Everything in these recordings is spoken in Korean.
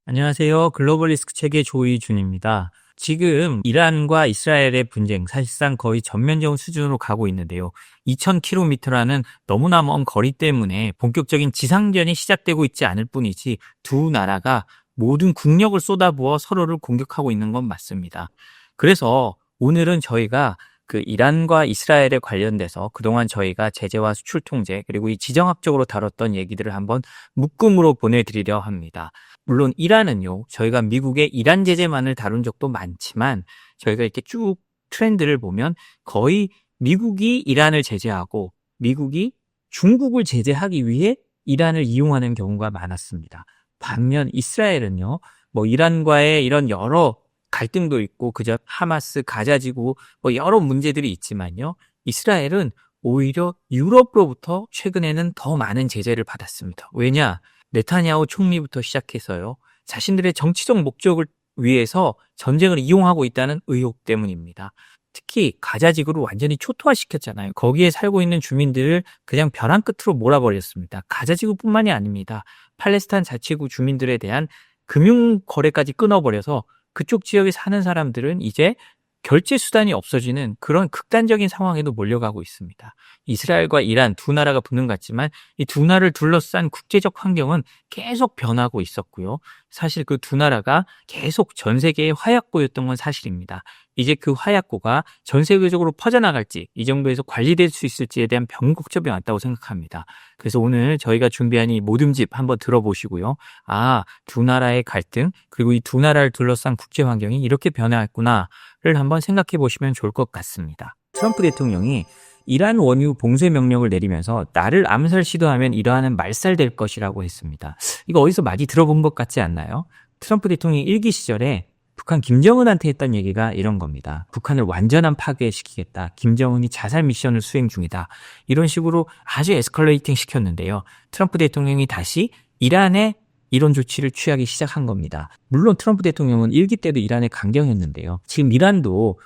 안녕하세요. 글로벌 리스크 체계 조이준입니다. 지금 이란과 이스라엘의 분쟁 사실상 거의 전면전 수준으로 가고 있는데요. 2000km라는 너무나 먼 거리 때문에 본격적인 지상전이 시작되고 있지 않을 뿐이지 두 나라가 모든 국력을 쏟아부어 서로를 공격하고 있는 건 맞습니다. 그래서 오늘은 저희가 그 이란과 이스라엘에 관련돼서 그동안 저희가 제재와 수출 통제 그리고 이 지정학적으로 다뤘던 얘기들을 한번 묶음으로 보내드리려 합니다. 물론 이란은요, 저희가 미국의 이란 제재만을 다룬 적도 많지만 저희가 이렇게 쭉 트렌드를 보면 거의 미국이 이란을 제재하고 미국이 중국을 제재하기 위해 이란을 이용하는 경우가 많았습니다. 반면 이스라엘은요, 뭐 이란과의 이런 여러 갈등도 있고 그저 하마스, 가자지구 뭐 여러 문제들이 있지만요. 이스라엘은 오히려 유럽으로부터 최근에는 더 많은 제재를 받았습니다. 왜냐? 네타냐후 총리부터 시작해서요. 자신들의 정치적 목적을 위해서 전쟁을 이용하고 있다는 의혹 때문입니다. 특히 가자지구를 완전히 초토화시켰잖아요. 거기에 살고 있는 주민들을 그냥 벼랑 끝으로 몰아버렸습니다. 가자지구뿐만이 아닙니다. 팔레스타인 자치구 주민들에 대한 금융 거래까지 끊어버려서 그쪽 지역에 사는 사람들은 이제 결제 수단이 없어지는 그런 극단적인 상황에도 몰려가고 있습니다. 이스라엘과 이란 두 나라가 붙는 것 같지만 이 두 나라를 둘러싼 국제적 환경은 계속 변하고 있었고요. 사실 그 두 나라가 계속 전 세계의 화약고였던 건 사실입니다. 이제 그 화약고가 전 세계적으로 퍼져나갈지 이 정도에서 관리될 수 있을지에 대한 변곡점이 왔다고 생각합니다. 그래서 오늘 저희가 준비한 이 모둠집 한번 들어보시고요. 두 나라의 갈등 그리고 이 두 나라를 둘러싼 국제 환경이 이렇게 변화했구나를 한번 생각해 보시면 좋을 것 같습니다. 트럼프 대통령이 이란 원유 봉쇄 명령을 내리면서 나를 암살 시도하면 이러한은 말살될 것이라고 했습니다. 이거 어디서 많이 들어본 것 같지 않나요? 트럼프 대통령이 일기 시절에 북한 김정은한테 했던 얘기가 이런 겁니다. 북한을 완전한 파괴시키겠다. 김정은이 자살 미션을 수행 중이다. 이런 식으로 아주 에스컬레이팅 시켰는데요. 트럼프 대통령이 다시 이란에 이런 조치를 취하기 시작한 겁니다. 물론 트럼프 대통령은 일기 때도 이란에 강경했는데요. 지금 이란도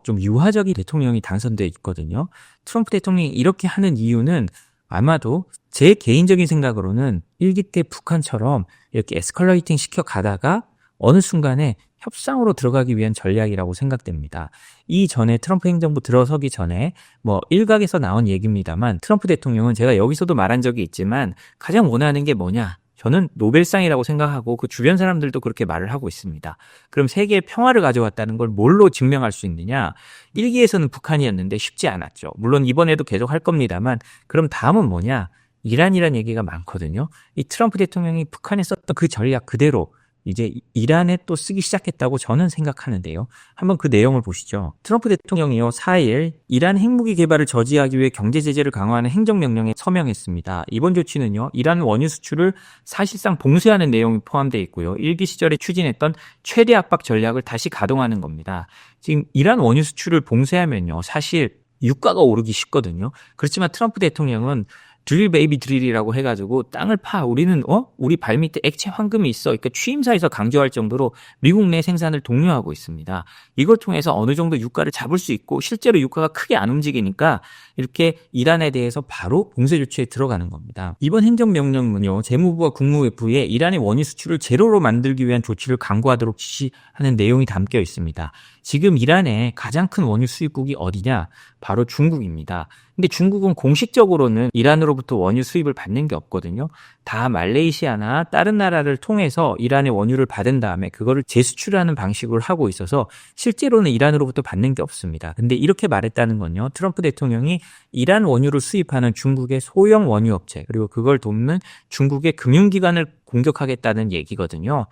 좀 유화적인 대통령이 당선돼 있거든요. 트럼프 대통령이 이렇게 하는 이유는 아마도 제 개인적인 생각으로는 일기 때 북한처럼 이렇게 에스컬레이팅 시켜 가다가 어느 순간에 협상으로 들어가기 위한 전략이라고 생각됩니다. 이전에 트럼프 행정부 들어서기 전에 뭐 일각에서 나온 얘기입니다만 트럼프 대통령은 제가 여기서도 말한 적이 있지만 가장 원하는 게 뭐냐? 저는 노벨상이라고 생각하고 그 주변 사람들도 그렇게 말을 하고 있습니다. 그럼 세계의 평화를 가져왔다는 걸 뭘로 증명할 수 있느냐? 일기에서는 북한이었는데 쉽지 않았죠. 물론 이번에도 계속 할 겁니다만 그럼 다음은 뭐냐? 이란이란 얘기가 많거든요. 이 트럼프 대통령이 북한에 썼던 그 전략 그대로 이제 이란에 또 쓰기 시작했다고 저는 생각하는데요. 한번 그 내용을 보시죠. 트럼프 대통령이요 4일 이란 핵무기 개발을 저지하기 위해 경제 제재를 강화하는 행정명령에 서명했습니다. 이번 조치는요. 이란 원유 수출을 사실상 봉쇄하는 내용이 포함되어 있고요. 일기 시절에 추진했던 최대 압박 전략을 다시 가동하는 겁니다. 지금 이란 원유 수출을 봉쇄하면요. 사실 유가가 오르기 쉽거든요. 그렇지만 트럼프 대통령은 드릴 베이비 드릴이라고 해가지고 땅을 파 우리는 우리 발밑에 액체 황금이 있어 그러니까 취임사에서 강조할 정도로 미국 내 생산을 독려하고 있습니다. 이걸 통해서 어느 정도 유가를 잡을 수 있고 실제로 유가가 크게 안 움직이니까 이렇게 이란에 대해서 바로 봉쇄 조치에 들어가는 겁니다. 이번 행정명령은요 재무부와 국무부에 이란의 원유 수출을 제로로 만들기 위한 조치를 강구하도록 지시하는 내용이 담겨 있습니다. 지금 이란의 가장 큰 원유 수입국이 어디냐? 바로 중국입니다. 근데 중국은 공식적으로는 이란으로부터 원유 수입을 받는 게 없거든요. 다 말레이시아나 다른 나라를 통해서 이란의 원유를 받은 다음에 그거를 재수출하는 방식으로 하고 있어서 실제로는 이란으로부터 받는 게 없습니다. 근데 이렇게 말했다는 건요. 트럼프 대통령이 이란 원유를 수입하는 중국의 소형 원유 업체 그리고 그걸 돕는 중국의 금융기관을 공격하겠다는 얘기거든요.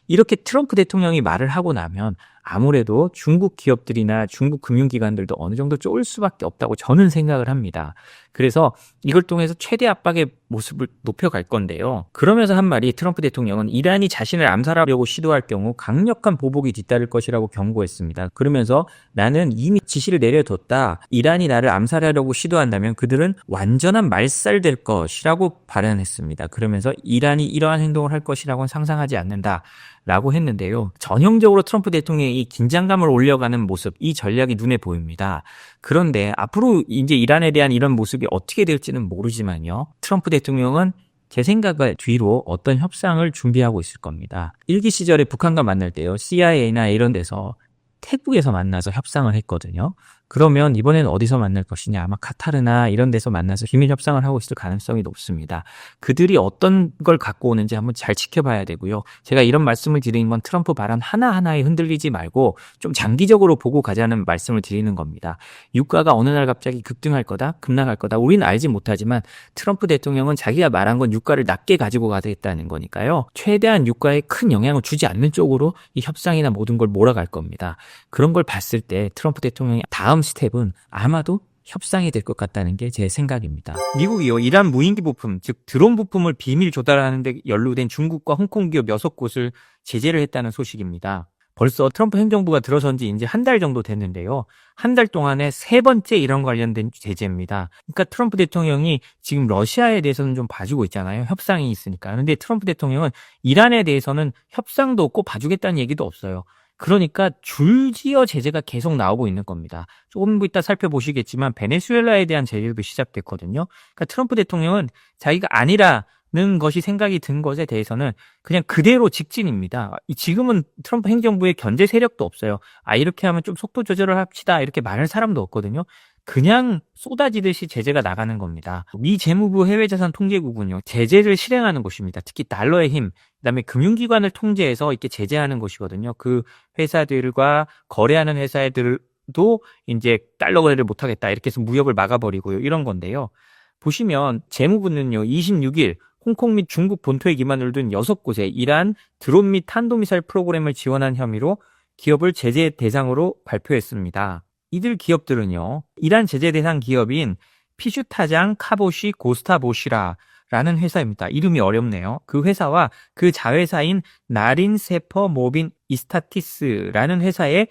이렇게 트럼프 대통령이 말을 하고 나면 아무래도 중국 기업들이나 중국 금융기관들도 어느 정도 쫄 수밖에 없다고 저는 생각을 합니다. 그래서 이걸 통해서 최대 압박의 모습을 높여갈 건데요. 그러면서 한 말이 트럼프 대통령은 이란이 자신을 암살하려고 시도할 경우 강력한 보복이 뒤따를 것이라고 경고했습니다. 그러면서 나는 이미 지시를 내려뒀다. 이란이 나를 암살하려고 시도한다면 그들은 완전한 말살될 것이라고 발언했습니다. 그러면서 이란이 이러한 행동을 할 것이라고는 상상하지 않는다. 라고 했는데요. 전형적으로 트럼프 대통령이 이 긴장감을 올려가는 모습, 이 전략이 눈에 보입니다. 그런데 앞으로 이제 이란에 대한 이런 모습이 어떻게 될지는 모르지만요. 트럼프 대통령은 제 생각에 뒤로 어떤 협상을 준비하고 있을 겁니다. 일기 시절에 북한과 만날 때요. CIA나 이런 데서 태국에서 만나서 협상을 했거든요. 그러면 이번에는 어디서 만날 것이냐? 아마 카타르나 이런 데서 만나서 비밀 협상을 하고 있을 가능성이 높습니다. 그들이 어떤 걸 갖고 오는지 한번 잘 지켜봐야 되고요. 제가 이런 말씀을 드리는 건 트럼프 발언 하나하나에 흔들리지 말고 좀 장기적으로 보고 가자는 말씀을 드리는 겁니다. 유가가 어느 날 갑자기 급등할 거다, 급락할 거다. 우리는 알지 못하지만 트럼프 대통령은 자기가 말한 건 유가를 낮게 가지고 가겠다는 거니까요. 최대한 유가에 큰 영향을 주지 않는 쪽으로 이 협상이나 모든 걸 몰아갈 겁니다. 그런 걸 봤을 때 트럼프 대통령이 다음 스텝은 아마도 협상이 될 것 같다는 게 제 생각입니다. 미국이요, 이란 무인기 부품, 즉 드론 부품을 비밀 조달하는 데 연루된 중국과 홍콩 기업 6곳을 제재를 했다는 소식입니다. 벌써 트럼프 행정부가 들어선 지 이제 한 달 정도 됐는데요. 한 달 동안에 3번째 이런 관련된 제재입니다. 그러니까 트럼프 대통령이 지금 러시아에 대해서는 좀 봐주고 있잖아요. 협상이 있으니까. 그런데 트럼프 대통령은 이란에 대해서는 협상도 없고 봐주겠다는 얘기도 없어요. 그러니까 줄지어 제재가 계속 나오고 있는 겁니다. 조금 이따 살펴보시겠지만 베네수엘라에 대한 제재도 시작됐거든요. 그러니까 트럼프 대통령은 자기가 아니라는 것이 생각이 든 것에 대해서는 그냥 그대로 직진입니다. 지금은 트럼프 행정부의 견제 세력도 없어요. 이렇게 하면 좀 속도 조절을 합시다, 이렇게 말할 사람도 없거든요. 그냥 쏟아지듯이 제재가 나가는 겁니다. 미 재무부 해외자산 통제국은요, 제재를 실행하는 곳입니다. 특히 달러의 힘, 그다음에 금융기관을 통제해서 이렇게 제재하는 곳이거든요. 그 회사들과 거래하는 회사들도 이제 달러 거래를 못하겠다, 이렇게 해서 무역을 막아버리고요. 이런 건데요. 보시면 재무부는요, 26일 홍콩 및 중국 본토에 기반을 둔 6곳에 이란 드론 및 탄도미사일 프로그램을 지원한 혐의로 기업을 제재 대상으로 발표했습니다. 이들 기업들은요, 이란 제재 대상 기업인 피슈타장 카보시 고스타보시라라는 회사입니다. 이름이 어렵네요. 그 회사와 그 자회사인 나린 세퍼 모빈 이스타티스라는 회사에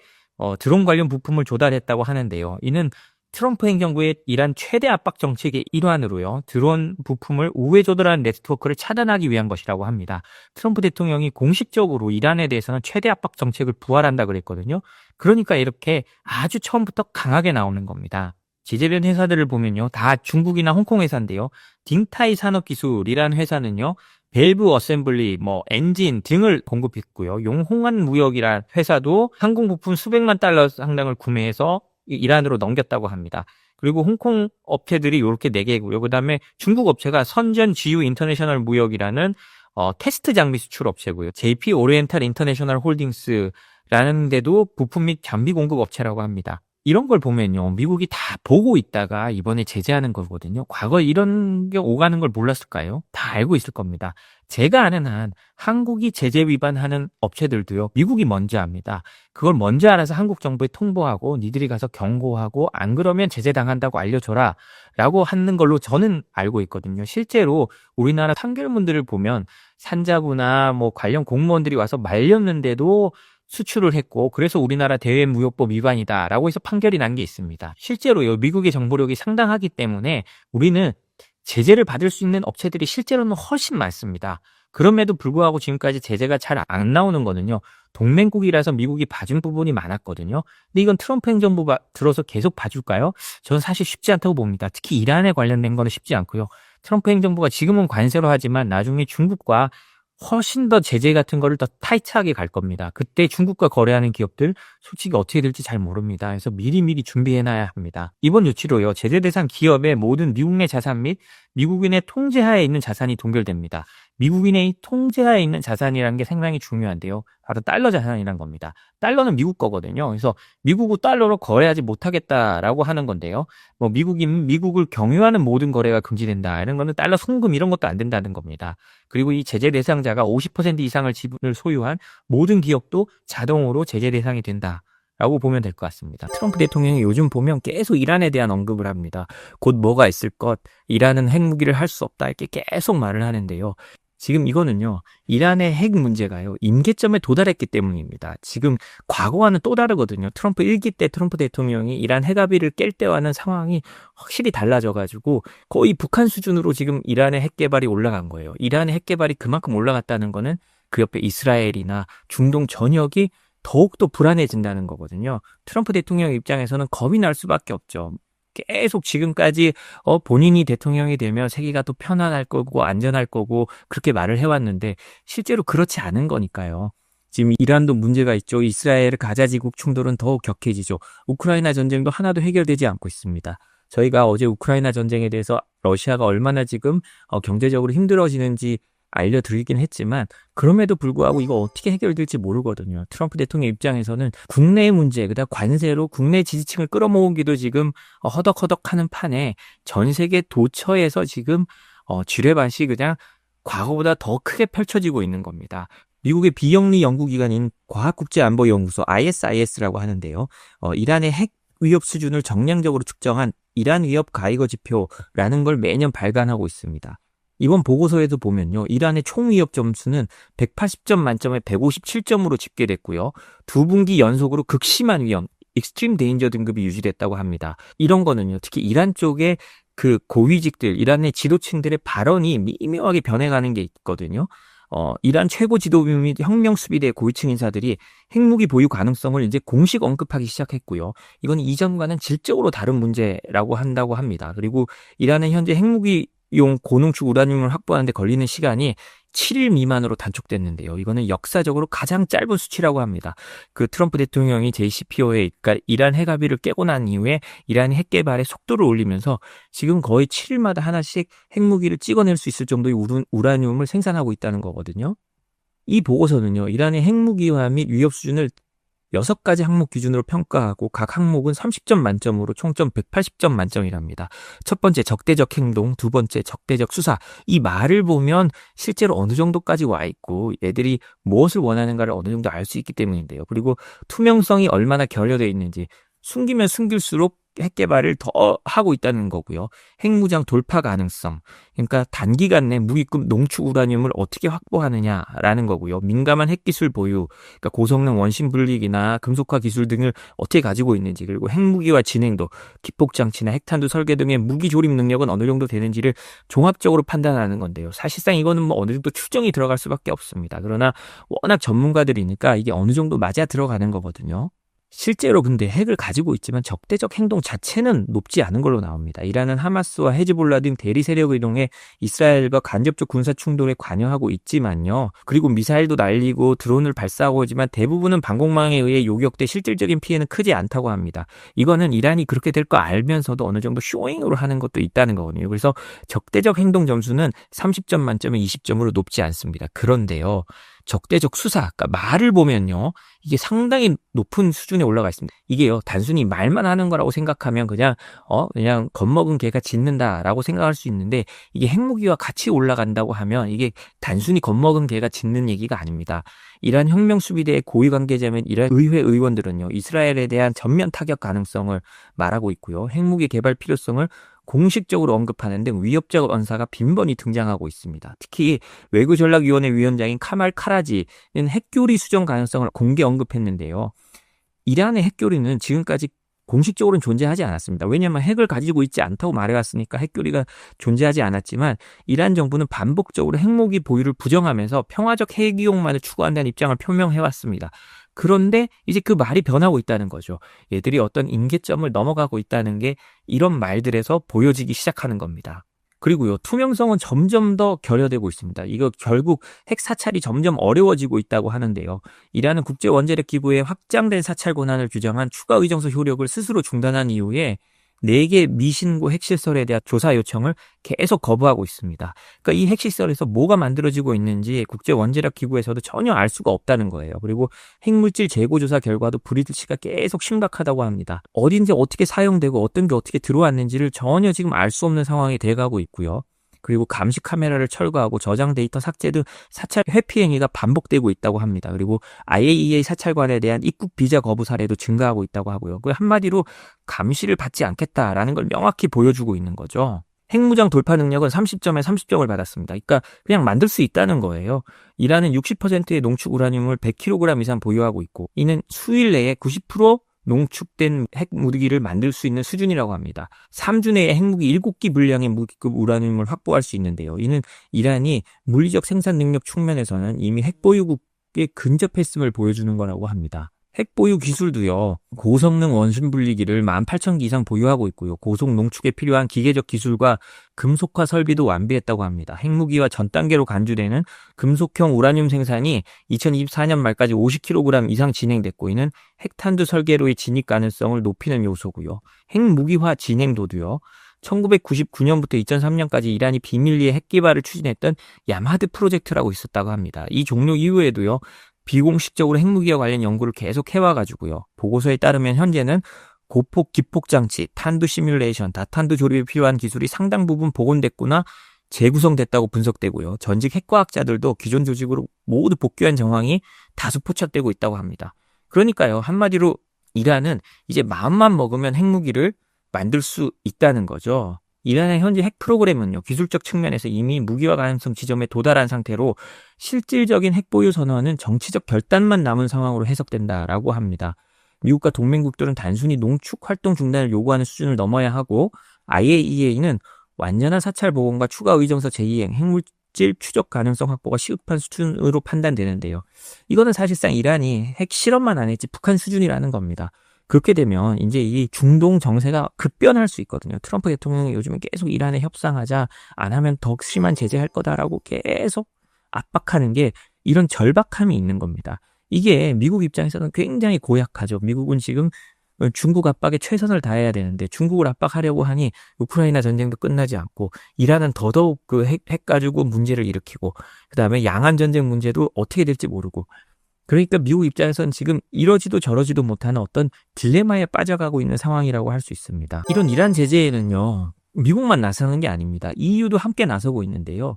드론 관련 부품을 조달했다고 하는데요. 이는 트럼프 행정부의 이란 최대 압박 정책의 일환으로요, 드론 부품을 우회 조달하는 네트워크를 차단하기 위한 것이라고 합니다. 트럼프 대통령이 공식적으로 이란에 대해서는 최대 압박 정책을 부활한다 그랬거든요. 그러니까 이렇게 아주 처음부터 강하게 나오는 겁니다. 제재된 회사들을 보면요, 다 중국이나 홍콩 회사인데요. 딩타이 산업기술이라는 회사는요, 밸브 어셈블리, 엔진 등을 공급했고요. 용홍한 무역이라는 회사도 항공 부품 수백만 달러 상당을 구매해서 이란으로 넘겼다고 합니다. 그리고 홍콩 업체들이 이렇게 4개고요. 그다음에 중국 업체가 선전 GU 인터내셔널 무역이라는 테스트 장비 수출 업체고요. JP 오리엔탈 인터내셔널 홀딩스라는 데도 부품 및 장비 공급 업체라고 합니다. 이런 걸 보면요, 미국이 다 보고 있다가 이번에 제재하는 거거든요. 과거에 이런 게 오가는 걸 몰랐을까요? 다 알고 있을 겁니다. 제가 아는 한 한국이 제재 위반하는 업체들도요, 미국이 먼저 합니다. 그걸 먼저 알아서 한국 정부에 통보하고 니들이 가서 경고하고 안 그러면 제재 당한다고 알려줘라 라고 하는 걸로 저는 알고 있거든요. 실제로 우리나라 판결문들을 보면 산자부나 관련 공무원들이 와서 말렸는데도 수출을 했고, 그래서 우리나라 대외무역법 위반이다라고 해서 판결이 난 게 있습니다. 실제로요, 미국의 정보력이 상당하기 때문에 우리는 제재를 받을 수 있는 업체들이 실제로는 훨씬 많습니다. 그럼에도 불구하고 지금까지 제재가 잘 안 나오는 거는요, 동맹국이라서 미국이 봐준 부분이 많았거든요. 근데 이건 트럼프 행정부 들어서 계속 봐줄까요? 저는 사실 쉽지 않다고 봅니다. 특히 이란에 관련된 거는 쉽지 않고요. 트럼프 행정부가 지금은 관세로 하지만 나중에 중국과 훨씬 더 제재 같은 거를 더 타이트하게 갈 겁니다. 그때 중국과 거래하는 기업들 솔직히 어떻게 될지 잘 모릅니다. 그래서 미리미리 준비해놔야 합니다. 이번 조치로요, 제재 대상 기업의 모든 미국 내 자산 및 미국인의 통제하에 있는 자산이 동결됩니다. 미국인의 통제하에 있는 자산이라는 게 상당히 중요한데요. 바로 달러 자산이란 겁니다. 달러는 미국 거거든요. 그래서 미국은 달러로 거래하지 못하겠다라고 하는 건데요. 미국을 경유하는 모든 거래가 금지된다, 이런 거는 달러 송금 이런 것도 안 된다는 겁니다. 그리고 이 제재 대상자가 50% 이상을 지분을 소유한 모든 기업도 자동으로 제재 대상이 된다 라고 보면 될 것 같습니다. 트럼프 대통령이 요즘 보면 계속 이란에 대한 언급을 합니다. 곧 뭐가 있을 것, 이란은 핵무기를 할 수 없다, 이렇게 계속 말을 하는데요. 지금 이거는요, 이란의 핵 문제가요, 임계점에 도달했기 때문입니다. 지금 과거와는 또 다르거든요. 트럼프 1기 때 트럼프 대통령이 이란 핵합의를 깰 때와는 상황이 확실히 달라져가지고 거의 북한 수준으로 지금 이란의 핵 개발이 올라간 거예요. 이란의 핵 개발이 그만큼 올라갔다는 거는 그 옆에 이스라엘이나 중동 전역이 더욱더 불안해진다는 거거든요. 트럼프 대통령 입장에서는 겁이 날 수밖에 없죠. 계속 지금까지 본인이 대통령이 되면 세계가 또 편안할 거고 안전할 거고 그렇게 말을 해왔는데 실제로 그렇지 않은 거니까요. 지금 이란도 문제가 있죠. 이스라엘 가자지국 충돌은 더욱 격해지죠. 우크라이나 전쟁도 하나도 해결되지 않고 있습니다. 저희가 어제 우크라이나 전쟁에 대해서 러시아가 얼마나 지금 경제적으로 힘들어지는지 알려드리긴 했지만 그럼에도 불구하고 이거 어떻게 해결될지 모르거든요. 트럼프 대통령 입장에서는 국내 문제, 그다음 관세로 국내 지지층을 끌어모으기도 지금 허덕허덕하는 판에 전 세계 도처에서 지금 지뢰밭이 그냥 과거보다 더 크게 펼쳐지고 있는 겁니다. 미국의 비영리 연구기관인 과학국제안보연구소 ISIS라고 하는데요. 이란의 핵 위협 수준을 정량적으로 측정한 이란 위협 가이거 지표라는 걸 매년 발간하고 있습니다. 이번 보고서에도 보면요. 이란의 총 위협 점수는 180점 만점에 157점으로 집계됐고요. 2분기 연속으로 극심한 위험, 익스트림 데인저 등급이 유지됐다고 합니다. 이런 거는요. 특히 이란 쪽의 그 고위직들, 이란의 지도층들의 발언이 미묘하게 변해가는 게 있거든요. 이란 최고 지도부 및 혁명수비대 고위층 인사들이 핵무기 보유 가능성을 이제 공식 언급하기 시작했고요. 이건 이전과는 질적으로 다른 문제라고 한다고 합니다. 그리고 이란은 현재 핵무기용 고농축 우라늄을 확보하는 데 걸리는 시간이 7일 미만으로 단축됐는데요. 이거는 역사적으로 가장 짧은 수치라고 합니다. 그 트럼프 대통령이 JCPOA, 그러니까 이란 핵합의를 깨고 난 이후에 이란이 핵 개발의 속도를 올리면서 지금 거의 7일마다 하나씩 핵무기를 찍어낼 수 있을 정도의 우라늄을 생산하고 있다는 거거든요. 이 보고서는요. 이란의 핵무기화 및 위협 수준을 6가지 항목 기준으로 평가하고 각 항목은 30점 만점으로 총점 180점 만점이랍니다. 첫 번째 적대적 행동, 두 번째 적대적 수사. 이 말을 보면 실제로 어느 정도까지 와 있고 얘들이 무엇을 원하는가를 어느 정도 알 수 있기 때문인데요. 그리고 투명성이 얼마나 결여되어 있는지 숨기면 숨길수록 핵 개발을 더 하고 있다는 거고요. 핵무장 돌파 가능성, 그러니까 단기간 내 무기급 농축 우라늄을 어떻게 확보하느냐라는 거고요. 민감한 핵기술 보유, 그러니까 고성능 원심 분리기나 금속화 기술 등을 어떻게 가지고 있는지, 그리고 핵무기와 진행도, 기폭장치나 핵탄두 설계 등의 무기 조립 능력은 어느 정도 되는지를 종합적으로 판단하는 건데요. 사실상 이거는 뭐 어느 정도 추정이 들어갈 수밖에 없습니다. 그러나 워낙 전문가들이니까 이게 어느 정도 맞아 들어가는 거거든요. 실제로 근데 핵을 가지고 있지만 적대적 행동 자체는 높지 않은 걸로 나옵니다. 이란은 하마스와 헤즈볼라 등 대리 세력을 이용해 이스라엘과 간접적 군사 충돌에 관여하고 있지만요. 그리고 미사일도 날리고 드론을 발사하고 하지만 대부분은 방공망에 의해 요격돼 실질적인 피해는 크지 않다고 합니다. 이거는 이란이 그렇게 될 거 알면서도 어느 정도 쇼잉으로 하는 것도 있다는 거거든요. 그래서 적대적 행동 점수는 30점 만점에 20점으로 높지 않습니다. 그런데요. 적대적 수사, 그러니까 말을 보면요. 이게 상당히 높은 수준에 올라가 있습니다. 이게요. 단순히 말만 하는 거라고 생각하면 그냥 겁먹은 개가 짖는다라고 생각할 수 있는데 이게 핵무기와 같이 올라간다고 하면 이게 단순히 겁먹은 개가 짖는 얘기가 아닙니다. 이란 혁명수비대의 고위 관계자 및 이란 의회 의원들은요. 이스라엘에 대한 전면 타격 가능성을 말하고 있고요. 핵무기 개발 필요성을 공식적으로 언급하는 등 위협적 언사가 빈번히 등장하고 있습니다. 특히 외교전략위원회 위원장인 카말 카라지는 핵교리 수정 가능성을 공개 언급했는데요. 이란의 핵교리는 지금까지 공식적으로는 존재하지 않았습니다. 왜냐하면 핵을 가지고 있지 않다고 말해왔으니까 핵교리가 존재하지 않았지만 이란 정부는 반복적으로 핵무기 보유를 부정하면서 평화적 핵이용만을 추구한다는 입장을 표명해왔습니다. 그런데 이제 그 말이 변하고 있다는 거죠. 얘들이 어떤 임계점을 넘어가고 있다는 게 이런 말들에서 보여지기 시작하는 겁니다. 그리고요, 투명성은 점점 더 결여되고 있습니다. 이거 결국 핵 사찰이 점점 어려워지고 있다고 하는데요. 이란은 국제 원자력 기구의 확장된 사찰 권한을 규정한 추가 의정서 효력을 스스로 중단한 이후에 4개 미신고 핵시설에 대한 조사 요청을 계속 거부하고 있습니다. 그러니까 이 핵시설에서 뭐가 만들어지고 있는지 국제 원자력 기구에서도 전혀 알 수가 없다는 거예요. 그리고 핵물질 재고 조사 결과도 불일치가 계속 심각하다고 합니다. 어딘지 어떻게 사용되고 어떤 게 어떻게 들어왔는지를 전혀 지금 알 수 없는 상황이 돼가고 있고요. 그리고 감시 카메라를 철거하고 저장 데이터 삭제 등 사찰 회피 행위가 반복되고 있다고 합니다. 그리고 IAEA 사찰관에 대한 입국 비자 거부 사례도 증가하고 있다고 하고요. 그 한마디로 감시를 받지 않겠다라는 걸 명확히 보여주고 있는 거죠. 핵무장 돌파 능력은 30점에 30점을 받았습니다. 그러니까 그냥 만들 수 있다는 거예요. 이란은 60%의 농축 우라늄을 100kg 이상 보유하고 있고 이는 수일 내에 90% 농축된 핵무기를 만들 수 있는 수준이라고 합니다. 3주 내에 핵무기 7기 분량의 무기급 우라늄을 확보할 수 있는데요. 이는 이란이 물리적 생산 능력 측면에서는 이미 핵보유국에 근접했음을 보여주는 거라고 합니다. 핵 보유 기술도요. 고성능 원심 분리기를 18,000기 이상 보유하고 있고요. 고속 농축에 필요한 기계적 기술과 금속화 설비도 완비했다고 합니다. 핵무기와 전 단계로 간주되는 금속형 우라늄 생산이 2024년 말까지 50kg 이상 진행됐고, 이는 핵탄두 설계로의 진입 가능성을 높이는 요소고요. 핵무기화 진행도도요. 1999년부터 2003년까지 이란이 비밀리에 핵 개발을 추진했던 야마드 프로젝트라고 있었다고 합니다. 이 종료 이후에도요. 비공식적으로 핵무기와 관련 연구를 계속 해와가지고요. 보고서에 따르면 현재는 고폭 기폭 장치, 탄두 시뮬레이션, 다탄두 조립에 필요한 기술이 상당 부분 복원됐거나 재구성됐다고 분석되고요. 전직 핵과학자들도 기존 조직으로 모두 복귀한 정황이 다수 포착되고 있다고 합니다. 그러니까요. 한마디로 이란은 이제 마음만 먹으면 핵무기를 만들 수 있다는 거죠. 이란의 현재 핵 프로그램은요, 기술적 측면에서 이미 무기화 가능성 지점에 도달한 상태로 실질적인 핵 보유 선언은 정치적 결단만 남은 상황으로 해석된다라고 합니다. 미국과 동맹국들은 단순히 농축 활동 중단을 요구하는 수준을 넘어야 하고, IAEA는 완전한 사찰 복원과 추가 의정서 재이행, 핵물질 추적 가능성 확보가 시급한 수준으로 판단되는데요. 이거는 사실상 이란이 핵 실험만 안 했지 북한 수준이라는 겁니다. 그렇게 되면 이제 이 중동 정세가 급변할 수 있거든요. 트럼프 대통령이 요즘에 계속 이란에 협상하자, 안 하면 더 심한 제재할 거다라고 계속 압박하는 게 이런 절박함이 있는 겁니다. 이게 미국 입장에서는 굉장히 고약하죠. 미국은 지금 중국 압박에 최선을 다해야 되는데 중국을 압박하려고 하니 우크라이나 전쟁도 끝나지 않고 이란은 더더욱 그 핵 가지고 문제를 일으키고 그다음에 양안 전쟁 문제도 어떻게 될지 모르고, 그러니까 미국 입장에서는 지금 이러지도 저러지도 못하는 어떤 딜레마에 빠져가고 있는 상황이라고 할 수 있습니다. 이런 이란 제재에는요, 미국만 나서는 게 아닙니다. EU도 함께 나서고 있는데요.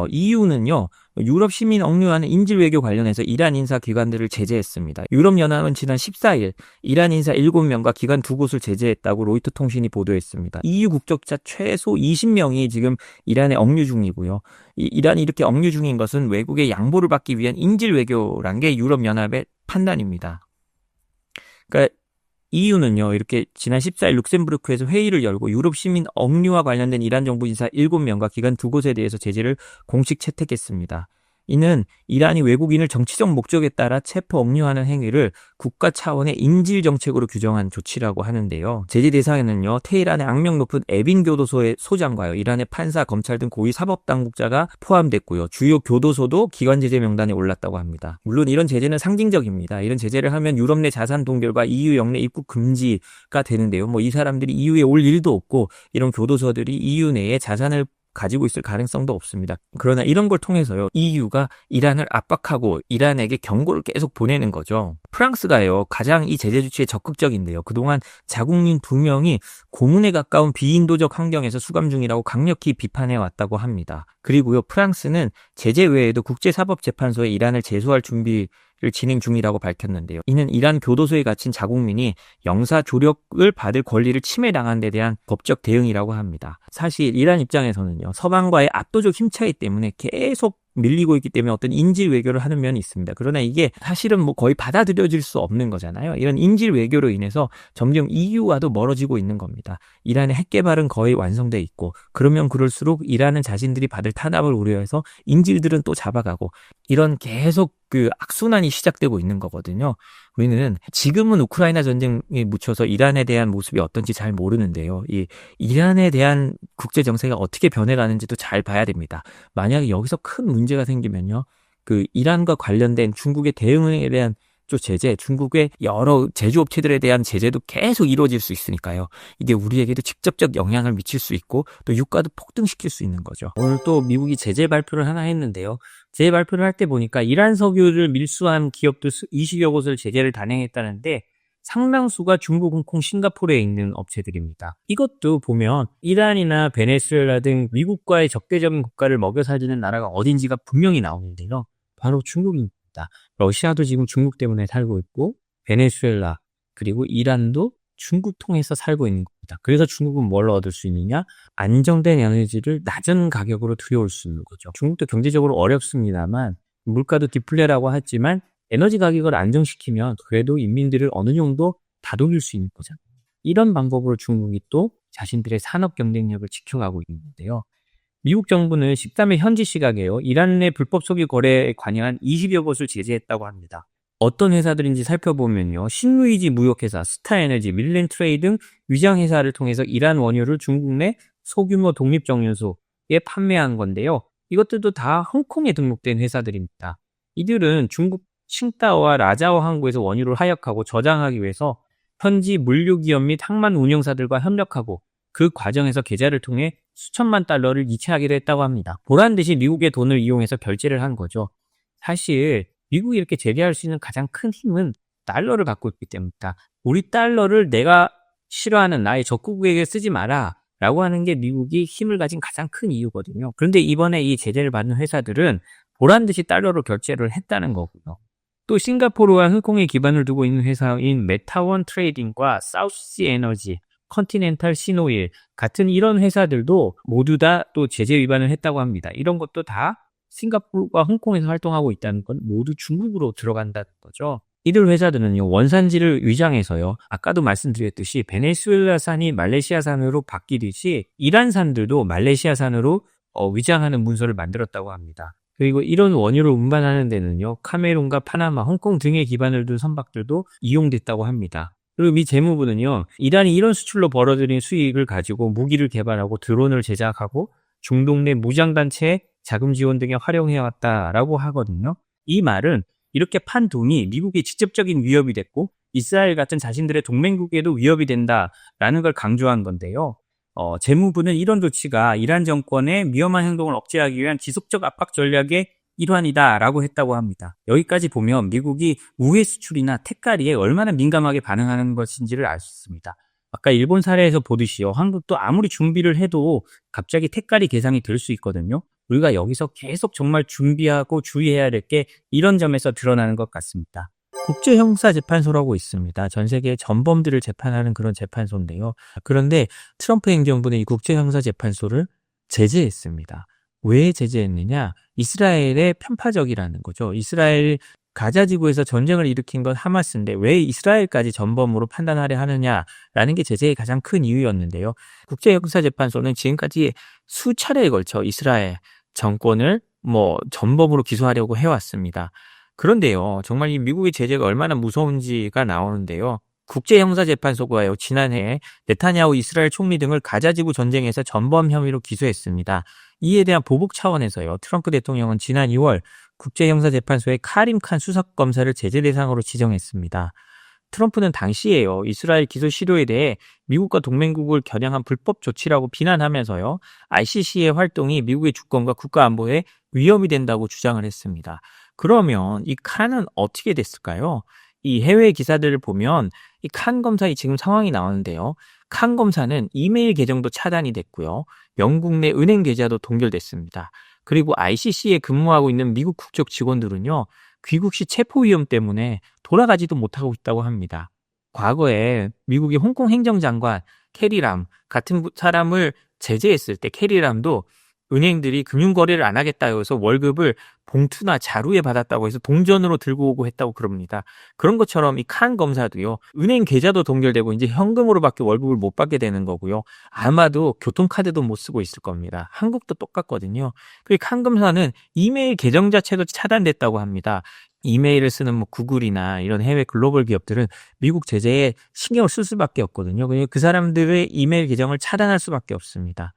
EU는요, 유럽 시민 억류하는 인질 외교 관련해서 이란 인사 기관들을 제재했습니다. 유럽연합은 지난 14일 이란 인사 7명과 기관 2곳을 제재했다고 로이터 통신이 보도했습니다. EU 국적자 최소 20명이 지금 이란에 억류 중이고요. 이란이 이렇게 억류 중인 것은 외국의 양보를 받기 위한 인질 외교란 게 유럽연합의 판단입니다. 그러니까 EU는요, 이렇게 지난 14일 룩셈부르크에서 회의를 열고 유럽 시민 억류와 관련된 이란 정부 인사 7명과 기관 2곳에 대해서 제재를 공식 채택했습니다. 이는 이란이 외국인을 정치적 목적에 따라 체포 억류하는 행위를 국가 차원의 인질 정책으로 규정한 조치라고 하는데요. 제재 대상에는요, 테헤란의 악명 높은 에빈 교도소의 소장과요, 이란의 판사, 검찰 등 고위 사법 당국자가 포함됐고요. 주요 교도소도 기관 제재 명단에 올랐다고 합니다. 물론 이런 제재는 상징적입니다. 이런 제재를 하면 유럽 내 자산 동결과 EU 영내 입국 금지가 되는데요. 이 사람들이 EU에 올 일도 없고 이런 교도소들이 EU 내에 자산을 가지고 있을 가능성도 없습니다. 그러나 이런 걸 통해서요, EU가 이란을 압박하고 이란에게 경고를 계속 보내는 거죠. 프랑스가요, 가장 이 제재 조치에 적극적인데요. 그동안 자국민 2명이 고문에 가까운 비인도적 환경에서 수감 중이라고 강력히 비판해 왔다고 합니다. 그리고요, 프랑스는 제재 외에도 국제사법재판소에 이란을 제소할 준비를 진행 중이라고 밝혔는데요. 이는 이란 교도소에 갇힌 자국민이 영사 조력을 받을 권리를 침해당한 데 대한 법적 대응이라고 합니다. 사실 이란 입장에서는요, 서방과의 압도적 힘차이 때문에 계속 밀리고 있기 때문에 어떤 인질 외교를 하는 면이 있습니다. 그러나 이게 사실은 거의 받아들여질 수 없는 거잖아요. 이런 인질 외교로 인해서 점점 EU와도 멀어지고 있는 겁니다. 이란의 핵 개발은 거의 완성돼 있고, 그러면 그럴수록 이란은 자신들이 받을 탄압을 우려해서 인질들은 또 잡아가고, 이런 계속 그 악순환이 시작되고 있는 거거든요. 우리는 지금은 우크라이나 전쟁에 묻혀서 이란에 대한 모습이 어떤지 잘 모르는데요. 이 이란에 대한 국제 정세가 어떻게 변해가는지도 잘 봐야 됩니다. 만약에 여기서 큰 문제가 생기면요, 그 이란과 관련된 중국의 대응에 대한 제재, 중국의 여러 제조업체들에 대한 제재도 계속 이루어질 수 있으니까요. 이게 우리에게도 직접적 영향을 미칠 수 있고 또 유가도 폭등시킬 수 있는 거죠. 오늘 또 미국이 제재 발표를 하나 했는데요. 제재 발표를 할 때 보니까 이란 석유를 밀수한 기업도 20여 곳을 제재를 단행했다는데 상당수가 중국, 홍콩, 싱가포르에 있는 업체들입니다. 이것도 보면 이란이나 베네수엘라 등 미국과의 적대적인 국가를 먹여 살리는 나라가 어딘지가 분명히 나오는데요. 바로 중국입니다. 러시아도 지금 중국 때문에 살고 있고, 베네수엘라 그리고 이란도 중국 통해서 살고 있는 겁니다. 그래서 중국은 뭘 얻을 수 있느냐? 안정된 에너지를 낮은 가격으로 들여올 수 있는 거죠. 중국도 경제적으로 어렵습니다만, 물가도 디플레라고 하지만 에너지 가격을 안정시키면 그래도 인민들을 어느 정도 다독일 수 있는 거잖아요. 이런 방법으로 중국이 또 자신들의 산업 경쟁력을 지켜가고 있는데요. 미국 정부는 13일 현지 시각에요, 이란 내 불법 석유 거래에 관여한 20여 곳을 제재했다고 합니다. 어떤 회사들인지 살펴보면요. 신루이지 무역회사, 스타에너지, 밀렌트레이 등 위장회사를 통해서 이란 원유를 중국 내 소규모 독립정유소에 판매한 건데요. 이것들도 다 홍콩에 등록된 회사들입니다. 이들은 중국 칭다오와 라자오 항구에서 원유를 하역하고 저장하기 위해서 현지 물류기업 및 항만 운영사들과 협력하고 그 과정에서 계좌를 통해 수천만 달러를 이체하기로 했다고 합니다. 보란 듯이 미국의 돈을 이용해서 결제를 한 거죠. 사실 미국이 이렇게 제재할 수 있는 가장 큰 힘은 달러를 갖고 있기 때문이다. 우리 달러를 내가 싫어하는 나의 적국에게 쓰지 마라 라고 하는 게 미국이 힘을 가진 가장 큰 이유거든요. 그런데 이번에 이 제재를 받는 회사들은 보란듯이 달러로 결제를 했다는 거고요. 또 싱가포르와 홍콩에 기반을 두고 있는 회사인 메타원 트레이딩과 사우스시 에너지, 컨티넨탈 신오일 같은 이런 회사들도 모두 다 또 제재 위반을 했다고 합니다. 이런 것도 다 싱가포르와 홍콩에서 활동하고 있다는 건 모두 중국으로 들어간다는 거죠. 이들 회사들은요, 원산지를 위장해서요, 아까도 말씀드렸듯이 베네수엘라산이 말레이시아산으로 바뀌듯이 이란산들도 말레이시아산으로 위장하는 문서를 만들었다고 합니다. 그리고 이런 원유를 운반하는 데는요, 카메룬과 파나마, 홍콩 등의 기반을 둔 선박들도 이용됐다고 합니다. 그리고 미 재무부는요, 이란이 이런 수출로 벌어들인 수익을 가지고 무기를 개발하고 드론을 제작하고 중동 내 무장단체에 자금 지원 등에 활용해왔다라고 하거든요. 이 말은 이렇게 판 돈이 미국에 직접적인 위협이 됐고 이스라엘 같은 자신들의 동맹국에도 위협이 된다라는 걸 강조한 건데요. 재무부는 이런 조치가 이란 정권의 위험한 행동을 억제하기 위한 지속적 압박 전략의 일환이다라고 했다고 합니다. 여기까지 보면 미국이 우회 수출이나 택가리에 얼마나 민감하게 반응하는 것인지를 알 수 있습니다. 아까 일본 사례에서 보듯이요. 한국도 아무리 준비를 해도 갑자기 택가리 개상이 될 수 있거든요. 우리가 여기서 계속 정말 준비하고 주의해야 될 게 이런 점에서 드러나는 것 같습니다. 국제형사재판소라고 있습니다. 전 세계의 전범들을 재판하는 그런 재판소인데요. 그런데 트럼프 행정부는 이 국제형사재판소를 제재했습니다. 왜 제재했느냐? 이스라엘의 편파적이라는 거죠. 이스라엘 가자지구에서 전쟁을 일으킨 건 하마스인데 왜 이스라엘까지 전범으로 판단하려 하느냐라는 게 제재의 가장 큰 이유였는데요. 국제형사재판소는 지금까지 수차례에 걸쳐 이스라엘 정권을 전범으로 기소하려고 해왔습니다. 그런데요, 정말 이 미국의 제재가 얼마나 무서운지가 나오는데요. 국제형사재판소가요, 지난해 네타냐후 이스라엘 총리 등을 가자지구 전쟁에서 전범 혐의로 기소했습니다. 이에 대한 보복 차원에서요, 트럼프 대통령은 지난 2월 국제형사재판소의 카림 칸 수석검사를 제재 대상으로 지정했습니다. 트럼프는 당시에요, 이스라엘 기소 시도에 대해 미국과 동맹국을 겨냥한 불법 조치라고 비난하면서요, ICC의 활동이 미국의 주권과 국가 안보에 위협이 된다고 주장을 했습니다. 그러면 이 칸은 어떻게 됐을까요? 이 해외 기사들을 보면 이 칸 검사의 지금 상황이 나오는데요. 칸 검사는 이메일 계정도 차단이 됐고요. 영국 내 은행 계좌도 동결됐습니다. 그리고 ICC에 근무하고 있는 미국 국적 직원들은요, 귀국 시 체포 위험 때문에 돌아가지도 못하고 있다고 합니다. 과거에 미국의 홍콩 행정장관 캐리람 같은 사람을 제재했을 때 캐리람도 은행들이 금융거래를 안 하겠다 해서 월급을 봉투나 자루에 받았다고 해서 동전으로 들고 오고 했다고 그럽니다. 그런 것처럼 이 칸 검사도요, 은행 계좌도 동결되고 이제 현금으로밖에 월급을 못 받게 되는 거고요. 아마도 교통카드도 못 쓰고 있을 겁니다. 한국도 똑같거든요. 그리고 칸 검사는 이메일 계정 자체도 차단됐다고 합니다. 이메일을 쓰는 구글이나 이런 해외 글로벌 기업들은 미국 제재에 신경을 쓸 수밖에 없거든요. 그 사람들의 이메일 계정을 차단할 수밖에 없습니다.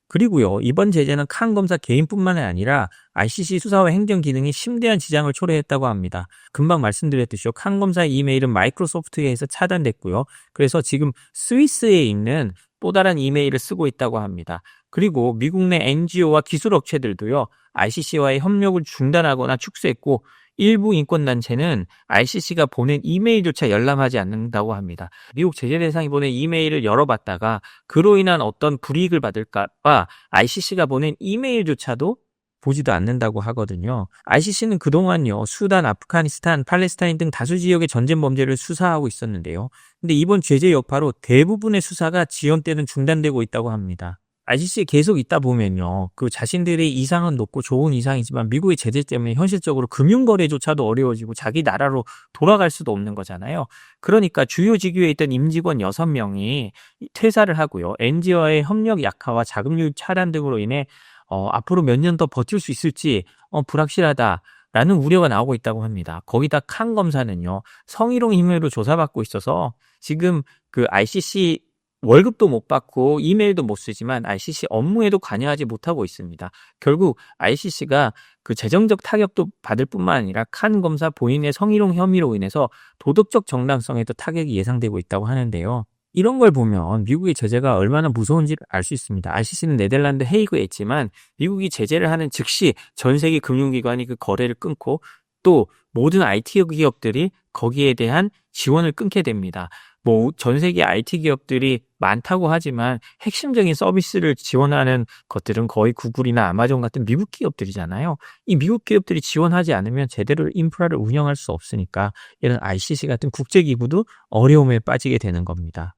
그리고요, 이번 제재는 칸 검사 개인뿐만 아니라 ICC 수사와 행정 기능이 심대한 지장을 초래했다고 합니다. 금방 말씀드렸듯이요, 칸 검사의 이메일은 마이크로소프트에서 차단됐고요. 그래서 지금 스위스에 있는 또 다른 이메일을 쓰고 있다고 합니다. 그리고 미국 내 NGO와 기술업체들도요, ICC와의 협력을 중단하거나 축소했고 일부 인권단체는 ICC가 보낸 이메일조차 열람하지 않는다고 합니다. 미국 제재 대상이 보낸 이메일을 열어봤다가 그로 인한 어떤 불이익을 받을까 봐 ICC가 보낸 이메일조차도 보지도 않는다고 하거든요. ICC는 그동안요, 수단, 아프가니스탄, 팔레스타인 등 다수 지역의 전쟁 범죄를 수사하고 있었는데요. 근데 이번 제재 여파로 대부분의 수사가 지연 때는 중단되고 있다고 합니다. ICC에 계속 있다 보면요, 그 자신들의 이상은 높고 좋은 이상이지만 미국의 제재 때문에 현실적으로 금융거래조차도 어려워지고 자기 나라로 돌아갈 수도 없는 거잖아요. 그러니까 주요 직위에 있던 임직원 6명이 퇴사를 하고요, NGO와의 협력 약화와 자금 유입 차단 등으로 인해 앞으로 몇 년 더 버틸 수 있을지 불확실하다 라는 우려가 나오고 있다고 합니다. 거기다 칸 검사는요, 성희롱 혐의로 조사받고 있어서 지금 그 ICC 월급도 못 받고 이메일도 못 쓰지만 ICC 업무에도 관여하지 못하고 있습니다. 결국 ICC가 그 재정적 타격도 받을 뿐만 아니라 칸 검사 본인의 성희롱 혐의로 인해서 도덕적 정당성에도 타격이 예상되고 있다고 하는데요. 이런 걸 보면 미국의 제재가 얼마나 무서운지를 알 수 있습니다. ICC는 네덜란드 헤이그에 있지만 미국이 제재를 하는 즉시 전 세계 금융기관이 그 거래를 끊고 또 모든 IT 기업들이 거기에 대한 지원을 끊게 됩니다. 뭐 전 세계 IT 기업들이 많다고 하지만 핵심적인 서비스를 지원하는 것들은 거의 구글이나 아마존 같은 미국 기업들이잖아요. 이 미국 기업들이 지원하지 않으면 제대로 인프라를 운영할 수 없으니까 이런 ICC 같은 국제기구도 어려움에 빠지게 되는 겁니다.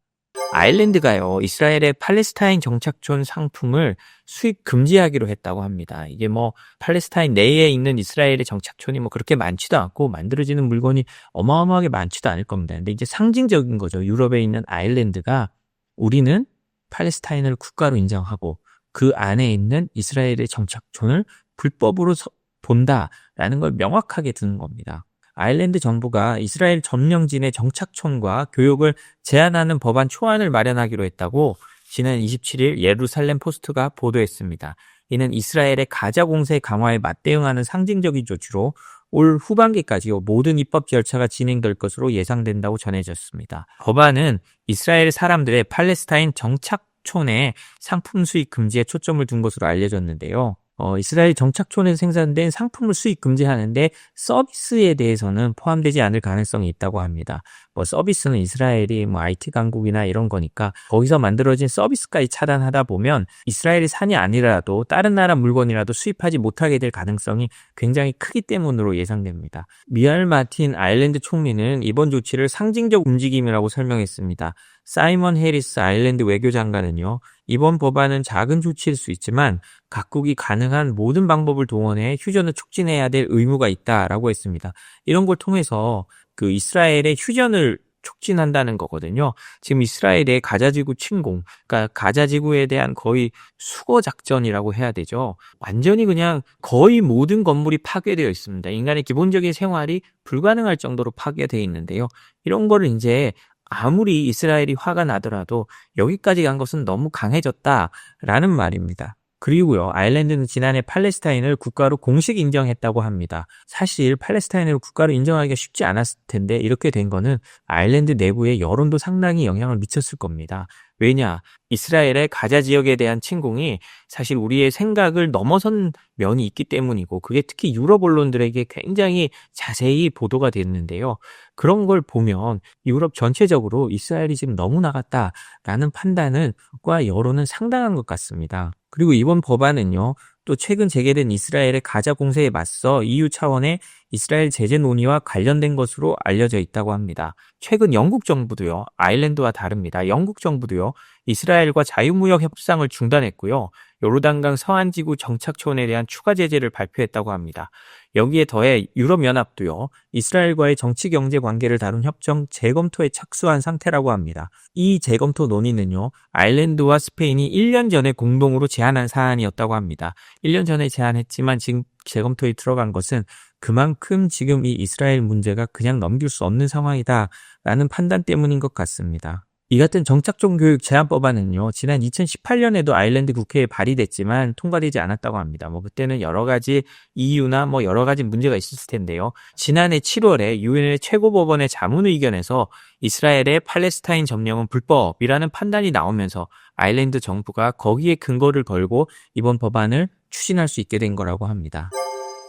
아일랜드가요, 이스라엘의 팔레스타인 정착촌 상품을 수입 금지하기로 했다고 합니다. 이게 뭐 팔레스타인 내에 있는 이스라엘의 정착촌이 뭐 그렇게 많지도 않고 만들어지는 물건이 어마어마하게 많지도 않을 겁니다. 근데 이제 상징적인 거죠. 유럽에 있는 아일랜드가 우리는 팔레스타인을 국가로 인정하고 그 안에 있는 이스라엘의 정착촌을 불법으로 본다라는 걸 명확하게 드는 겁니다. 아일랜드 정부가 이스라엘 점령진의 정착촌과 교육을 제한하는 법안 초안을 마련하기로 했다고 지난 27일 예루살렘 포스트가 보도했습니다. 이는 이스라엘의 가자 공세 강화에 맞대응하는 상징적인 조치로 올 후반기까지 모든 입법 절차가 진행될 것으로 예상된다고 전해졌습니다. 법안은 이스라엘 사람들의 팔레스타인 정착촌의 상품 수입 금지에 초점을 둔 것으로 알려졌는데요. 이스라엘 정착촌에서 생산된 상품을 수입 금지하는데 서비스에 대해서는 포함되지 않을 가능성이 있다고 합니다. 뭐 서비스는 이스라엘이 뭐 IT 강국이나 이런 거니까 거기서 만들어진 서비스까지 차단하다 보면 이스라엘이 산이 아니라도 다른 나라 물건이라도 수입하지 못하게 될 가능성이 굉장히 크기 때문으로 예상됩니다. 미알 마틴 아일랜드 총리는 이번 조치를 상징적 움직임이라고 설명했습니다. 사이먼 해리스 아일랜드 외교장관은요, 이번 법안은 작은 조치일 수 있지만 각국이 가능한 모든 방법을 동원해 휴전을 촉진해야 될 의무가 있다라고 했습니다. 이런 걸 통해서 그 이스라엘의 휴전을 촉진한다는 거거든요. 지금 이스라엘의 가자지구 침공, 그러니까 가자지구에 대한 거의 수거 작전이라고 해야 되죠. 완전히 그냥 거의 모든 건물이 파괴되어 있습니다. 인간의 기본적인 생활이 불가능할 정도로 파괴되어 있는데요. 이런 거를 이제 아무리 이스라엘이 화가 나더라도 여기까지 간 것은 너무 강해졌다라는 말입니다. 그리고요, 아일랜드는 지난해 팔레스타인을 국가로 공식 인정했다고 합니다. 사실 팔레스타인을 국가로 인정하기가 쉽지 않았을 텐데 이렇게 된 거는 아일랜드 내부의 여론도 상당히 영향을 미쳤을 겁니다. 왜냐? 이스라엘의 가자 지역에 대한 침공이 사실 우리의 생각을 넘어선 면이 있기 때문이고 그게 특히 유럽 언론들에게 굉장히 자세히 보도가 됐는데요. 그런 걸 보면 유럽 전체적으로 이스라엘이 지금 너무 나갔다라는 판단과 여론은 상당한 것 같습니다. 그리고 이번 법안은요, 또 최근 재개된 이스라엘의 가자 공세에 맞서 EU 차원의 이스라엘 제재 논의와 관련된 것으로 알려져 있다고 합니다. 최근 영국 정부도요, 아일랜드와 다릅니다. 영국 정부도요, 이스라엘과 자유무역 협상을 중단했고요. 요르단강 서안지구 정착촌에 대한 추가 제재를 발표했다고 합니다. 여기에 더해 유럽연합도요, 이스라엘과의 정치-경제 관계를 다룬 협정 재검토에 착수한 상태라고 합니다. 이 재검토 논의는요, 아일랜드와 스페인이 1년 전에 공동으로 제안한 사안이었다고 합니다. 1년 전에 제안했지만 지금 재검토에 들어간 것은 그만큼 지금 이 이스라엘 문제가 그냥 넘길 수 없는 상황이다라는 판단 때문인 것 같습니다. 이 같은 정착촌 교육 제한 법안은요, 지난 2018년에도 아일랜드 국회에 발의됐지만 통과되지 않았다고 합니다. 뭐 그때는 여러 가지 이유나 뭐 여러 가지 문제가 있었을 텐데요. 지난해 7월에 유엔의 최고법원의 자문 의견에서 이스라엘의 팔레스타인 점령은 불법이라는 판단이 나오면서 아일랜드 정부가 거기에 근거를 걸고 이번 법안을 추진할 수 있게 된 거라고 합니다.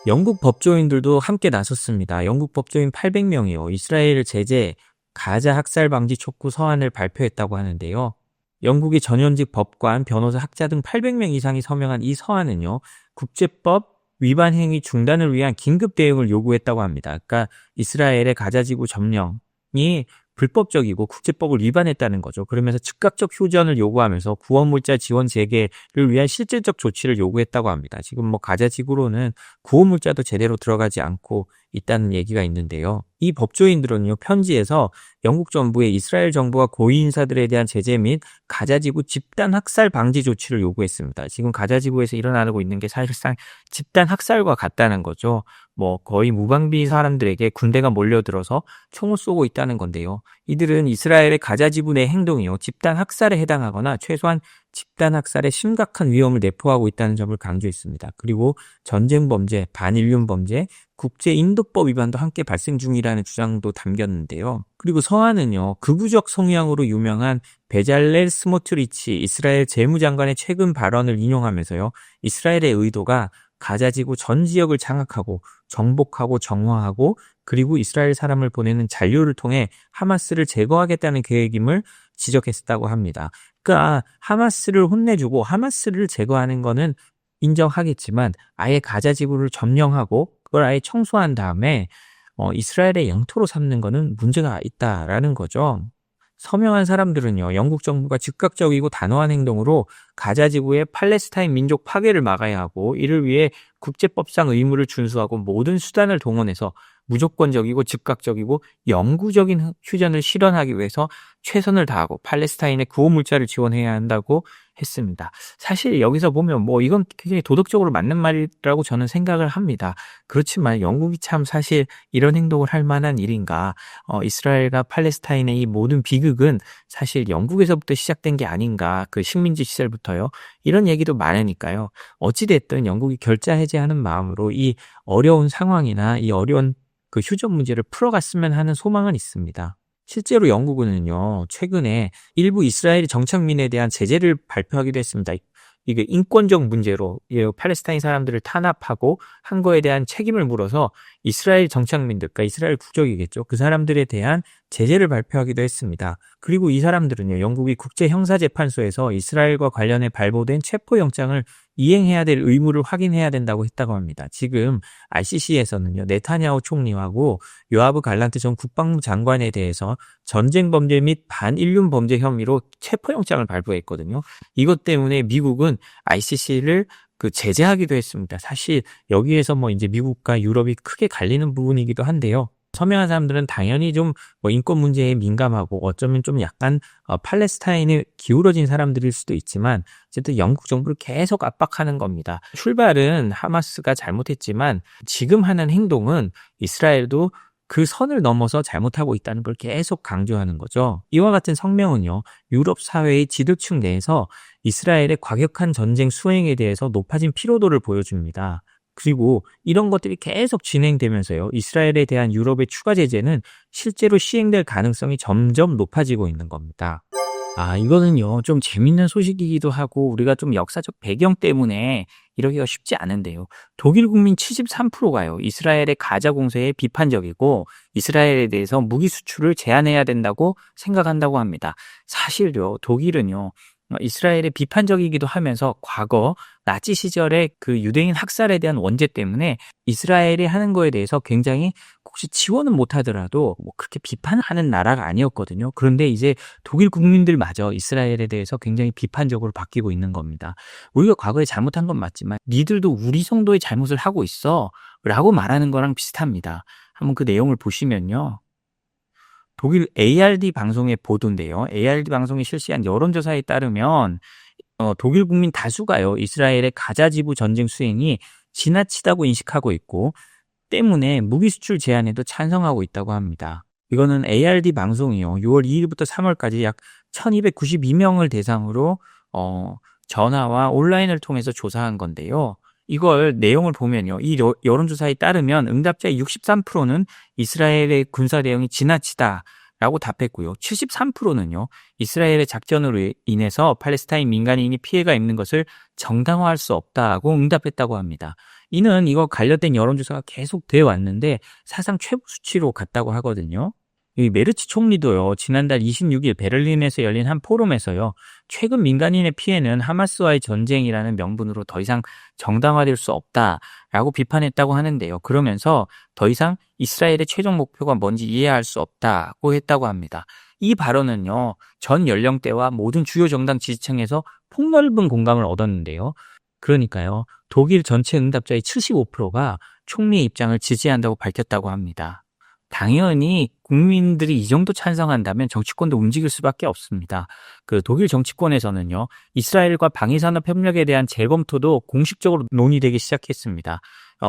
영국 법조인들도 함께 나섰습니다. 영국 법조인 800명이요. 이스라엘 제재 가자 학살 방지 촉구 서한을 발표했다고 하는데요. 영국의 전현직 법관, 변호사, 학자 등 800명 이상이 서명한 이 서한은요, 국제법 위반 행위 중단을 위한 긴급 대응을 요구했다고 합니다. 그러니까 이스라엘의 가자지구 점령이 불법적이고 국제법을 위반했다는 거죠. 그러면서 즉각적 휴전을 요구하면서 구원물자 지원 재개를 위한 실질적 조치를 요구했다고 합니다. 지금 뭐 가자지구로는 구원물자도 제대로 들어가지 않고 있다는 얘기가 있는데요. 이 법조인들은요, 편지에서 영국 정부에 이스라엘 정부와 고위 인사들에 대한 제재 및 가자지구 집단 학살 방지 조치를 요구했습니다. 지금 가자지구에서 일어나고 있는 게 사실상 집단 학살과 같다는 거죠. 뭐 거의 무방비 사람들에게 군대가 몰려들어서 총을 쏘고 있다는 건데요. 이들은 이스라엘의 가자지구 내 행동이요, 집단 학살에 해당하거나 최소한 집단 학살의 심각한 위험을 내포하고 있다는 점을 강조했습니다. 그리고 전쟁 범죄, 반인륜 범죄, 국제 인도법 위반도 함께 발생 중이라는 주장도 담겼는데요. 그리고 서한은요, 극우적 성향으로 유명한 베잘렐 스모트리치 이스라엘 재무장관의 최근 발언을 인용하면서요, 이스라엘의 의도가 가자지구 전 지역을 장악하고 정복하고 정화하고 그리고 이스라엘 사람을 보내는 잔류를 통해 하마스를 제거하겠다는 계획임을 지적했다고 합니다. 그러니까 하마스를 혼내주고 하마스를 제거하는 거는 인정하겠지만 아예 가자지구를 점령하고 그걸 아예 청소한 다음에 이스라엘의 영토로 삼는 거는 문제가 있다라는 거죠. 서명한 사람들은요, 영국 정부가 즉각적이고 단호한 행동으로 가자지구의 팔레스타인 민족 파괴를 막아야 하고 이를 위해 국제법상 의무를 준수하고 모든 수단을 동원해서 무조건적이고 즉각적이고 영구적인 휴전을 실현하기 위해서 최선을 다하고 팔레스타인의 구호물자를 지원해야 한다고 했습니다. 사실 여기서 보면 뭐 이건 굉장히 도덕적으로 맞는 말이라고 저는 생각을 합니다. 그렇지만 영국이 참 사실 이런 행동을 할 만한 일인가? 이스라엘과 팔레스타인의 이 모든 비극은 사실 영국에서부터 시작된 게 아닌가? 그 식민지 시절부터요. 이런 얘기도 많으니까요. 어찌됐든 영국이 결자 해제하는 마음으로 이 어려운 상황이나 이 어려운 그 휴전 문제를 풀어갔으면 하는 소망은 있습니다. 실제로 영국은요, 최근에 일부 이스라엘 정착민에 대한 제재를 발표하기도 했습니다. 이게 인권적 문제로 팔레스타인 사람들을 탄압하고 한 거에 대한 책임을 물어서 이스라엘 정착민들, 그러니까 이스라엘 국적이겠죠. 그 사람들에 대한 제재를 발표하기도 했습니다. 그리고 이 사람들은요, 영국이 국제형사재판소에서 이스라엘과 관련해 발부된 체포영장을 이행해야 될 의무를 확인해야 된다고 했다고 합니다. 지금 ICC에서는요, 네타냐후 총리하고 요아브 갈란트 전 국방부 장관에 대해서 전쟁 범죄 및 반인륜 범죄 혐의로 체포영장을 발부했거든요. 이것 때문에 미국은 ICC를 제재하기도 했습니다. 사실 여기에서 뭐 이제 미국과 유럽이 크게 갈리는 부분이기도 한데요. 서명한 사람들은 당연히 좀 인권 문제에 민감하고 어쩌면 좀 약간 팔레스타인에 기울어진 사람들일 수도 있지만 어쨌든 영국 정부를 계속 압박하는 겁니다. 출발은 하마스가 잘못했지만 지금 하는 행동은 이스라엘도 그 선을 넘어서 잘못하고 있다는 걸 계속 강조하는 거죠. 이와 같은 성명은요, 유럽 사회의 지도층 내에서 이스라엘의 과격한 전쟁 수행에 대해서 높아진 피로도를 보여줍니다. 그리고 이런 것들이 계속 진행되면서요, 이스라엘에 대한 유럽의 추가 제재는 실제로 시행될 가능성이 점점 높아지고 있는 겁니다. 이거는요, 좀 재밌는 소식이기도 하고 우리가 좀 역사적 배경 때문에 이러기가 쉽지 않은데요. 독일 국민 73%가요, 이스라엘의 가자 공세에 비판적이고 이스라엘에 대해서 무기 수출을 제한해야 된다고 생각한다고 합니다. 사실요, 독일은요, 이스라엘에 비판적이기도 하면서 과거 나치 시절의 그 유대인 학살에 대한 원죄 때문에 이스라엘이 하는 거에 대해서 굉장히 혹시 지원은 못하더라도 뭐 그렇게 비판하는 나라가 아니었거든요. 그런데 이제 독일 국민들마저 이스라엘에 대해서 굉장히 비판적으로 바뀌고 있는 겁니다. 우리가 과거에 잘못한 건 맞지만 니들도 우리 정도의 잘못을 하고 있어 라고 말하는 거랑 비슷합니다. 한번 그 내용을 보시면요, 독일 ARD 방송의 보도인데요. ARD 방송이 실시한 여론조사에 따르면 독일 국민 다수가요, 이스라엘의 가자 지구 전쟁 수행이 지나치다고 인식하고 있고 때문에 무기 수출 제한에도 찬성하고 있다고 합니다. 이거는 ARD 방송이요, 6월 2일부터 3월까지 약 1292명을 대상으로 전화와 온라인을 통해서 조사한 건데요. 이걸 내용을 보면요, 이 여론조사에 따르면 응답자의 63%는 이스라엘의 군사 대응이 지나치다라고 답했고요. 73%는요, 이스라엘의 작전으로 인해서 팔레스타인 민간인이 피해가 입는 것을 정당화할 수 없다고 응답했다고 합니다. 이는 이거 관련된 여론조사가 계속 되어 왔는데 사상 최고 수치로 갔다고 하거든요. 이 메르츠 총리도요, 지난달 26일 베를린에서 열린 한 포럼에서요, 최근 민간인의 피해는 하마스와의 전쟁이라는 명분으로 더 이상 정당화될 수 없다라고 비판했다고 하는데요. 그러면서 더 이상 이스라엘의 최종 목표가 뭔지 이해할 수 없다고 했다고 합니다. 이 발언은요, 전 연령대와 모든 주요 정당 지지층에서 폭넓은 공감을 얻었는데요. 그러니까요, 독일 전체 응답자의 75%가 총리의 입장을 지지한다고 밝혔다고 합니다. 당연히 국민들이 이 정도 찬성한다면 정치권도 움직일 수밖에 없습니다. 독일 정치권에서는요, 이스라엘과 방위산업 협력에 대한 재검토도 공식적으로 논의되기 시작했습니다.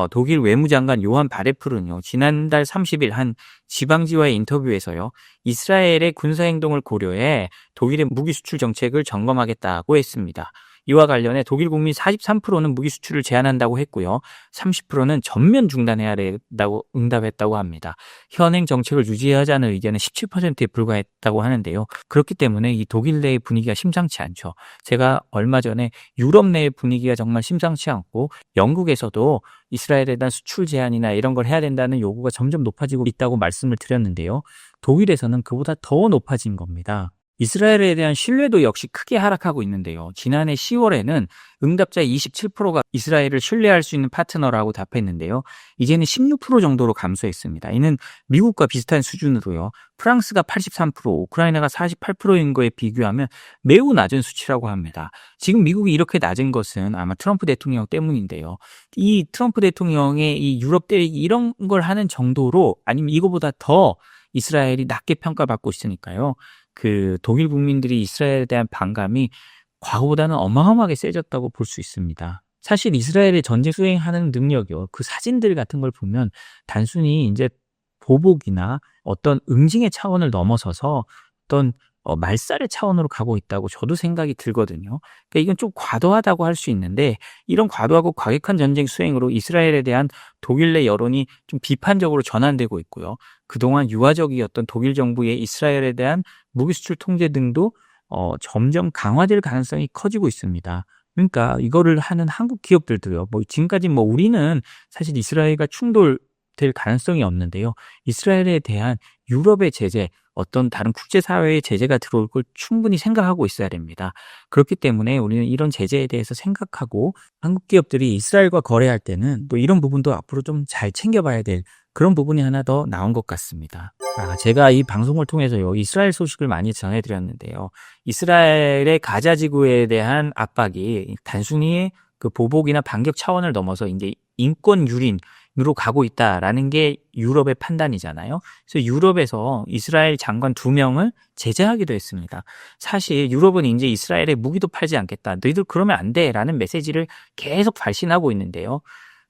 독일 외무장관 요한 바레풀은요, 지난달 30일 한 지방지와의 인터뷰에서요, 이스라엘의 군사행동을 고려해 독일의 무기 수출 정책을 점검하겠다고 했습니다. 이와 관련해 독일 국민 43%는 무기 수출을 제한한다고 했고요. 30%는 전면 중단해야 된다고 응답했다고 합니다. 현행 정책을 유지하자는 의견은 17%에 불과했다고 하는데요. 그렇기 때문에 이 독일 내의 분위기가 심상치 않죠. 제가 얼마 전에 유럽 내의 분위기가 정말 심상치 않고 영국에서도 이스라엘에 대한 수출 제한이나 이런 걸 해야 된다는 요구가 점점 높아지고 있다고 말씀을 드렸는데요. 독일에서는 그보다 더 높아진 겁니다. 이스라엘에 대한 신뢰도 역시 크게 하락하고 있는데요. 지난해 10월에는 응답자의 27%가 이스라엘을 신뢰할 수 있는 파트너라고 답했는데요. 이제는 16% 정도로 감소했습니다. 이는 미국과 비슷한 수준으로요. 프랑스가 83%, 우크라이나가 48%인 거에 비교하면 매우 낮은 수치라고 합니다. 지금 미국이 이렇게 낮은 것은 아마 트럼프 대통령 때문인데요. 이 트럼프 대통령의 이 유럽 때리기 이런 걸 하는 정도로 아니면 이거보다 더 이스라엘이 낮게 평가받고 있으니까요. 독일 국민들이 이스라엘에 대한 반감이 과거보다는 어마어마하게 세졌다고 볼 수 있습니다. 사실 이스라엘의 전쟁 수행하는 능력이요. 그 사진들 같은 걸 보면 단순히 이제 보복이나 어떤 응징의 차원을 넘어서서 어떤 말살의 차원으로 가고 있다고 저도 생각이 들거든요. 그러니까 이건 좀 과도하다고 할 수 있는데 이런 과도하고 과격한 전쟁 수행으로 이스라엘에 대한 독일 내 여론이 좀 비판적으로 전환되고 있고요. 그동안 유화적이었던 독일 정부의 이스라엘에 대한 무기 수출 통제 등도 점점 강화될 가능성이 커지고 있습니다. 그러니까 이거를 하는 한국 기업들도요. 지금까지 우리는 사실 이스라엘과 충돌될 가능성이 없는데요. 이스라엘에 대한 유럽의 제재, 어떤 다른 국제사회의 제재가 들어올 걸 충분히 생각하고 있어야 됩니다. 그렇기 때문에 우리는 이런 제재에 대해서 생각하고 한국 기업들이 이스라엘과 거래할 때는 이런 부분도 앞으로 좀 잘 챙겨봐야 될 그런 부분이 하나 더 나온 것 같습니다. 제가 이 방송을 통해서요, 이스라엘 소식을 많이 전해드렸는데요. 이스라엘의 가자 지구에 대한 압박이 단순히 보복이나 반격 차원을 넘어서 이제 인권 유린으로 가고 있다라는 게 유럽의 판단이잖아요. 그래서 유럽에서 이스라엘 장관 2명을 제재하기도 했습니다. 사실 유럽은 이제 이스라엘에 무기도 팔지 않겠다. 너희들 그러면 안 돼라는 메시지를 계속 발신하고 있는데요.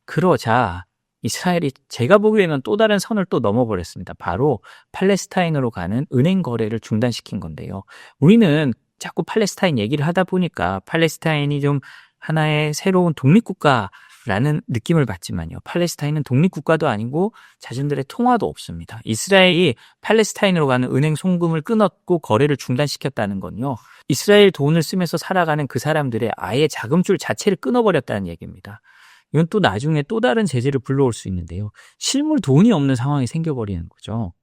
그러자 이스라엘이 제가 보기에는 또 다른 선을 또 넘어버렸습니다. 바로 팔레스타인으로 가는 은행 거래를 중단시킨 건데요. 우리는 자꾸 팔레스타인 얘기를 하다 보니까 팔레스타인이 좀 하나의 새로운 독립국가라는 느낌을 받지만요. 팔레스타인은 독립국가도 아니고 자신들의 통화도 없습니다. 이스라엘이 팔레스타인으로 가는 은행 송금을 끊었고 거래를 중단시켰다는 건요. 이스라엘 돈을 쓰면서 살아가는 그 사람들의 아예 자금줄 자체를 끊어버렸다는 얘기입니다. 이건 또 나중에 또 다른 제재를 불러올 수 있는데요. 실물 돈이 없는 상황이 생겨버리는 거죠.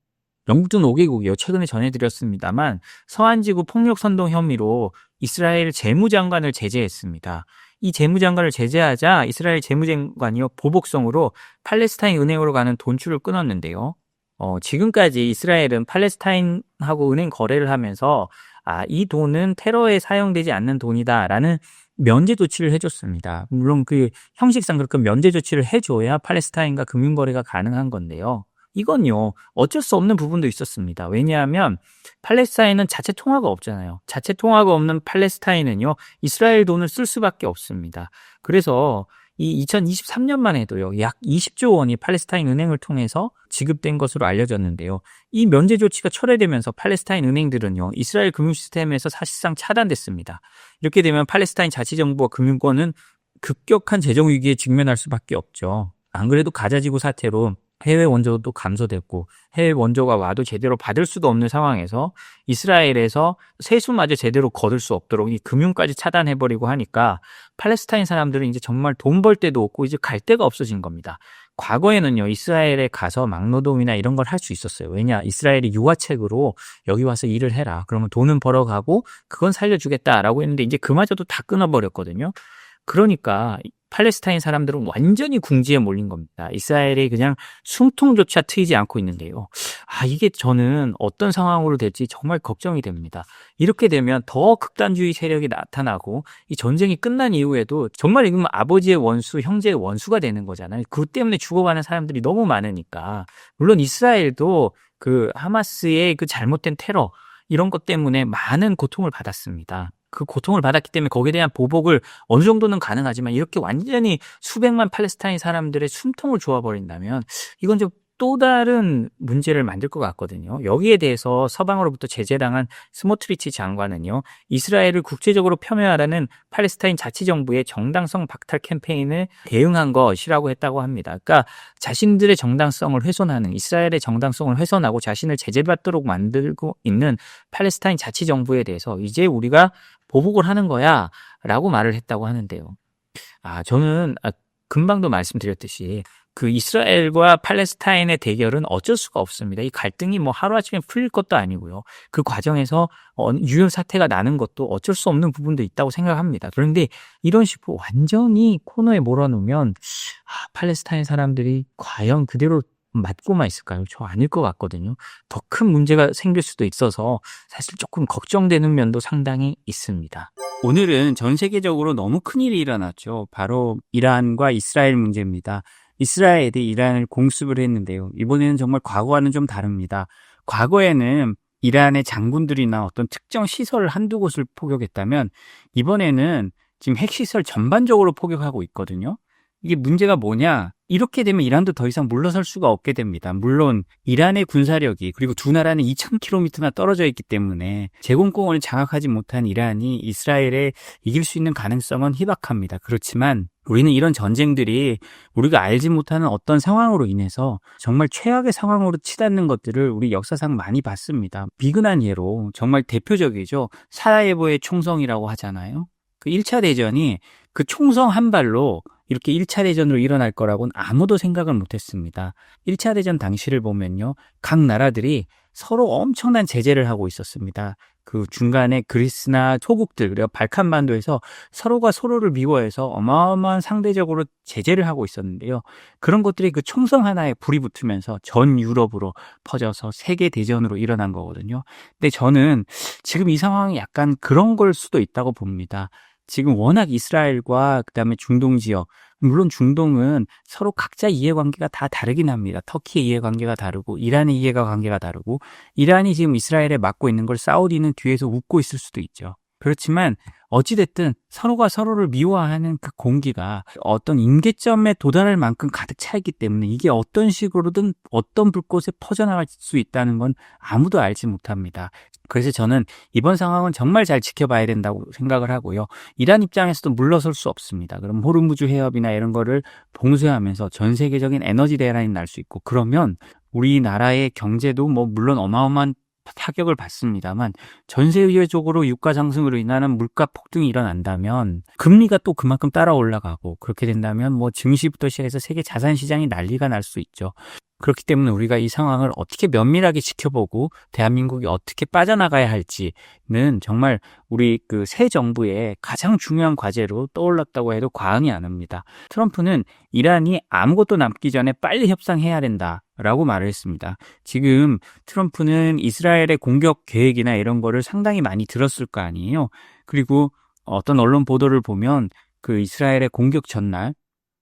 영국 등 5개국이요. 최근에 전해드렸습니다만 서한지구 폭력선동 혐의로 이스라엘 재무장관을 제재했습니다. 이 재무장관을 제재하자 이스라엘 재무장관이요. 보복성으로 팔레스타인 은행으로 가는 돈줄을 끊었는데요. 지금까지 이스라엘은 팔레스타인하고 은행 거래를 하면서 이 돈은 테러에 사용되지 않는 돈이다라는 면제 조치를 해줬습니다. 물론 형식상 그렇게 면제 조치를 해줘야 팔레스타인과 금융거래가 가능한 건데요. 이건요, 어쩔 수 없는 부분도 있었습니다. 왜냐하면 팔레스타인은 자체 통화가 없잖아요. 자체 통화가 없는 팔레스타인은요, 이스라엘 돈을 쓸 수밖에 없습니다. 그래서 이 2023년만 해도요, 약 20조 원이 팔레스타인 은행을 통해서 지급된 것으로 알려졌는데요. 이 면제 조치가 철회되면서 팔레스타인 은행들은요, 이스라엘 금융 시스템에서 사실상 차단됐습니다. 이렇게 되면 팔레스타인 자치정부와 금융권은 급격한 재정 위기에 직면할 수밖에 없죠. 안 그래도 가자지구 사태로 해외 원조도 감소됐고 해외 원조가 와도 제대로 받을 수도 없는 상황에서 이스라엘에서 세수마저 제대로 거둘 수 없도록 이 금융까지 차단해버리고 하니까 팔레스타인 사람들은 이제 정말 돈 벌 데도 없고 이제 갈 데가 없어진 겁니다. 과거에는요, 이스라엘에 가서 막노동이나 이런 걸 할 수 있었어요. 왜냐, 이스라엘이 유화책으로 여기 와서 일을 해라. 그러면 돈은 벌어가고 그건 살려주겠다라고 했는데 이제 그마저도 다 끊어버렸거든요. 그러니까 팔레스타인 사람들은 완전히 궁지에 몰린 겁니다. 이스라엘이 그냥 숨통조차 트이지 않고 있는데요. 이게 저는 어떤 상황으로 될지 정말 걱정이 됩니다. 이렇게 되면 더 극단주의 세력이 나타나고 이 전쟁이 끝난 이후에도 정말 이건 아버지의 원수, 형제의 원수가 되는 거잖아요. 그것 때문에 죽어가는 사람들이 너무 많으니까. 물론 이스라엘도 그 하마스의 그 잘못된 테러 이런 것 때문에 많은 고통을 받았습니다. 그 고통을 받았기 때문에 거기에 대한 보복을 어느 정도는 가능하지만 이렇게 완전히 수백만 팔레스타인 사람들의 숨통을 조아버린다면 이건 좀 또 다른 문제를 만들 것 같거든요. 여기에 대해서 서방으로부터 제재당한 스모트리치 장관은요, 이스라엘을 국제적으로 폄훼하라는 팔레스타인 자치정부의 정당성 박탈 캠페인에 대응한 것이라고 했다고 합니다. 그러니까 자신들의 정당성을 훼손하는, 이스라엘의 정당성을 훼손하고 자신을 제재받도록 만들고 있는 팔레스타인 자치정부에 대해서 이제 우리가 보복을 하는 거야 라고 말을 했다고 하는데요. 저는 금방도 말씀드렸듯이 그 이스라엘과 팔레스타인의 대결은 어쩔 수가 없습니다. 이 갈등이 뭐 하루아침에 풀릴 것도 아니고요. 그 과정에서 유혈 사태가 나는 것도 어쩔 수 없는 부분도 있다고 생각합니다. 그런데 이런 식으로 완전히 코너에 몰아놓으면 팔레스타인 사람들이 과연 그대로 맞고만 있을까요? 저 아닐 것 같거든요. 더 큰 문제가 생길 수도 있어서 사실 조금 걱정되는 면도 상당히 있습니다. 오늘은 전 세계적으로 너무 큰일이 일어났죠. 바로 이란과 이스라엘 문제입니다. 이스라엘이 이란을 공습을 했는데요. 이번에는 정말 과거와는 좀 다릅니다. 과거에는 이란의 장군들이나 어떤 특정 시설 한두 곳을 포격했다면 이번에는 지금 핵시설 전반적으로 포격하고 있거든요. 이게 문제가 뭐냐? 이렇게 되면 이란도 더 이상 물러설 수가 없게 됩니다. 물론 이란의 군사력이 그리고 두 나라는 2,000km나 떨어져 있기 때문에 제공권을 장악하지 못한 이란이 이스라엘에 이길 수 있는 가능성은 희박합니다. 그렇지만 우리는 이런 전쟁들이 우리가 알지 못하는 어떤 상황으로 인해서 정말 최악의 상황으로 치닫는 것들을 우리 역사상 많이 봤습니다. 비근한 예로 정말 대표적이죠. 사라예보의 총성이라고 하잖아요. 그 1차 대전이 그 총성 한 발로 이렇게 1차 대전으로 일어날 거라고는 아무도 생각을 못했습니다. 1차 대전 당시를 보면요. 각 나라들이 서로 엄청난 제재를 하고 있었습니다. 그 중간에 그리스나 소국들, 그리고 발칸반도에서 서로가 서로를 미워해서 어마어마한 상대적으로 제재를 하고 있었는데요. 그런 것들이 그 총성 하나에 불이 붙으면서 전 유럽으로 퍼져서 세계 대전으로 일어난 거거든요. 근데 저는 지금 이 상황이 약간 그런 걸 수도 있다고 봅니다. 지금 워낙 이스라엘과 그다음에 중동 지역, 물론 중동은 서로 각자 이해관계가 다 다르긴 합니다. 터키의 이해관계가 다르고 이란의 이해관계가 다르고 이란이 지금 이스라엘에 막고 있는 걸 사우디는 뒤에서 웃고 있을 수도 있죠. 그렇지만 어찌됐든 서로가 서로를 미워하는 그 공기가 어떤 임계점에 도달할 만큼 가득 차 있기 때문에 이게 어떤 식으로든 어떤 불꽃에 퍼져나갈 수 있다는 건 아무도 알지 못합니다. 그래서 저는 이번 상황은 정말 잘 지켜봐야 된다고 생각을 하고요. 이란 입장에서도 물러설 수 없습니다. 그럼 호르무즈 해협이나 이런 거를 봉쇄하면서 전 세계적인 에너지 대란이 날 수 있고 그러면 우리나라의 경제도 뭐 물론 어마어마한 타격을 받습니다만 전 세계적으로 유가 상승으로 인한 물가 폭등이 일어난다면 금리가 또 그만큼 따라 올라가고 그렇게 된다면 뭐 증시부터 시작해서 세계 자산 시장이 난리가 날 수 있죠. 그렇기 때문에 우리가 이 상황을 어떻게 면밀하게 지켜보고 대한민국이 어떻게 빠져나가야 할지는 정말 우리 그 새 정부의 가장 중요한 과제로 떠올랐다고 해도 과언이 아닙니다. 트럼프는 이란이 아무것도 남기 전에 빨리 협상해야 된다라고 말을 했습니다. 지금 트럼프는 이스라엘의 공격 계획이나 이런 거를 상당히 많이 들었을 거 아니에요. 그리고 어떤 언론 보도를 보면 그 이스라엘의 공격 전날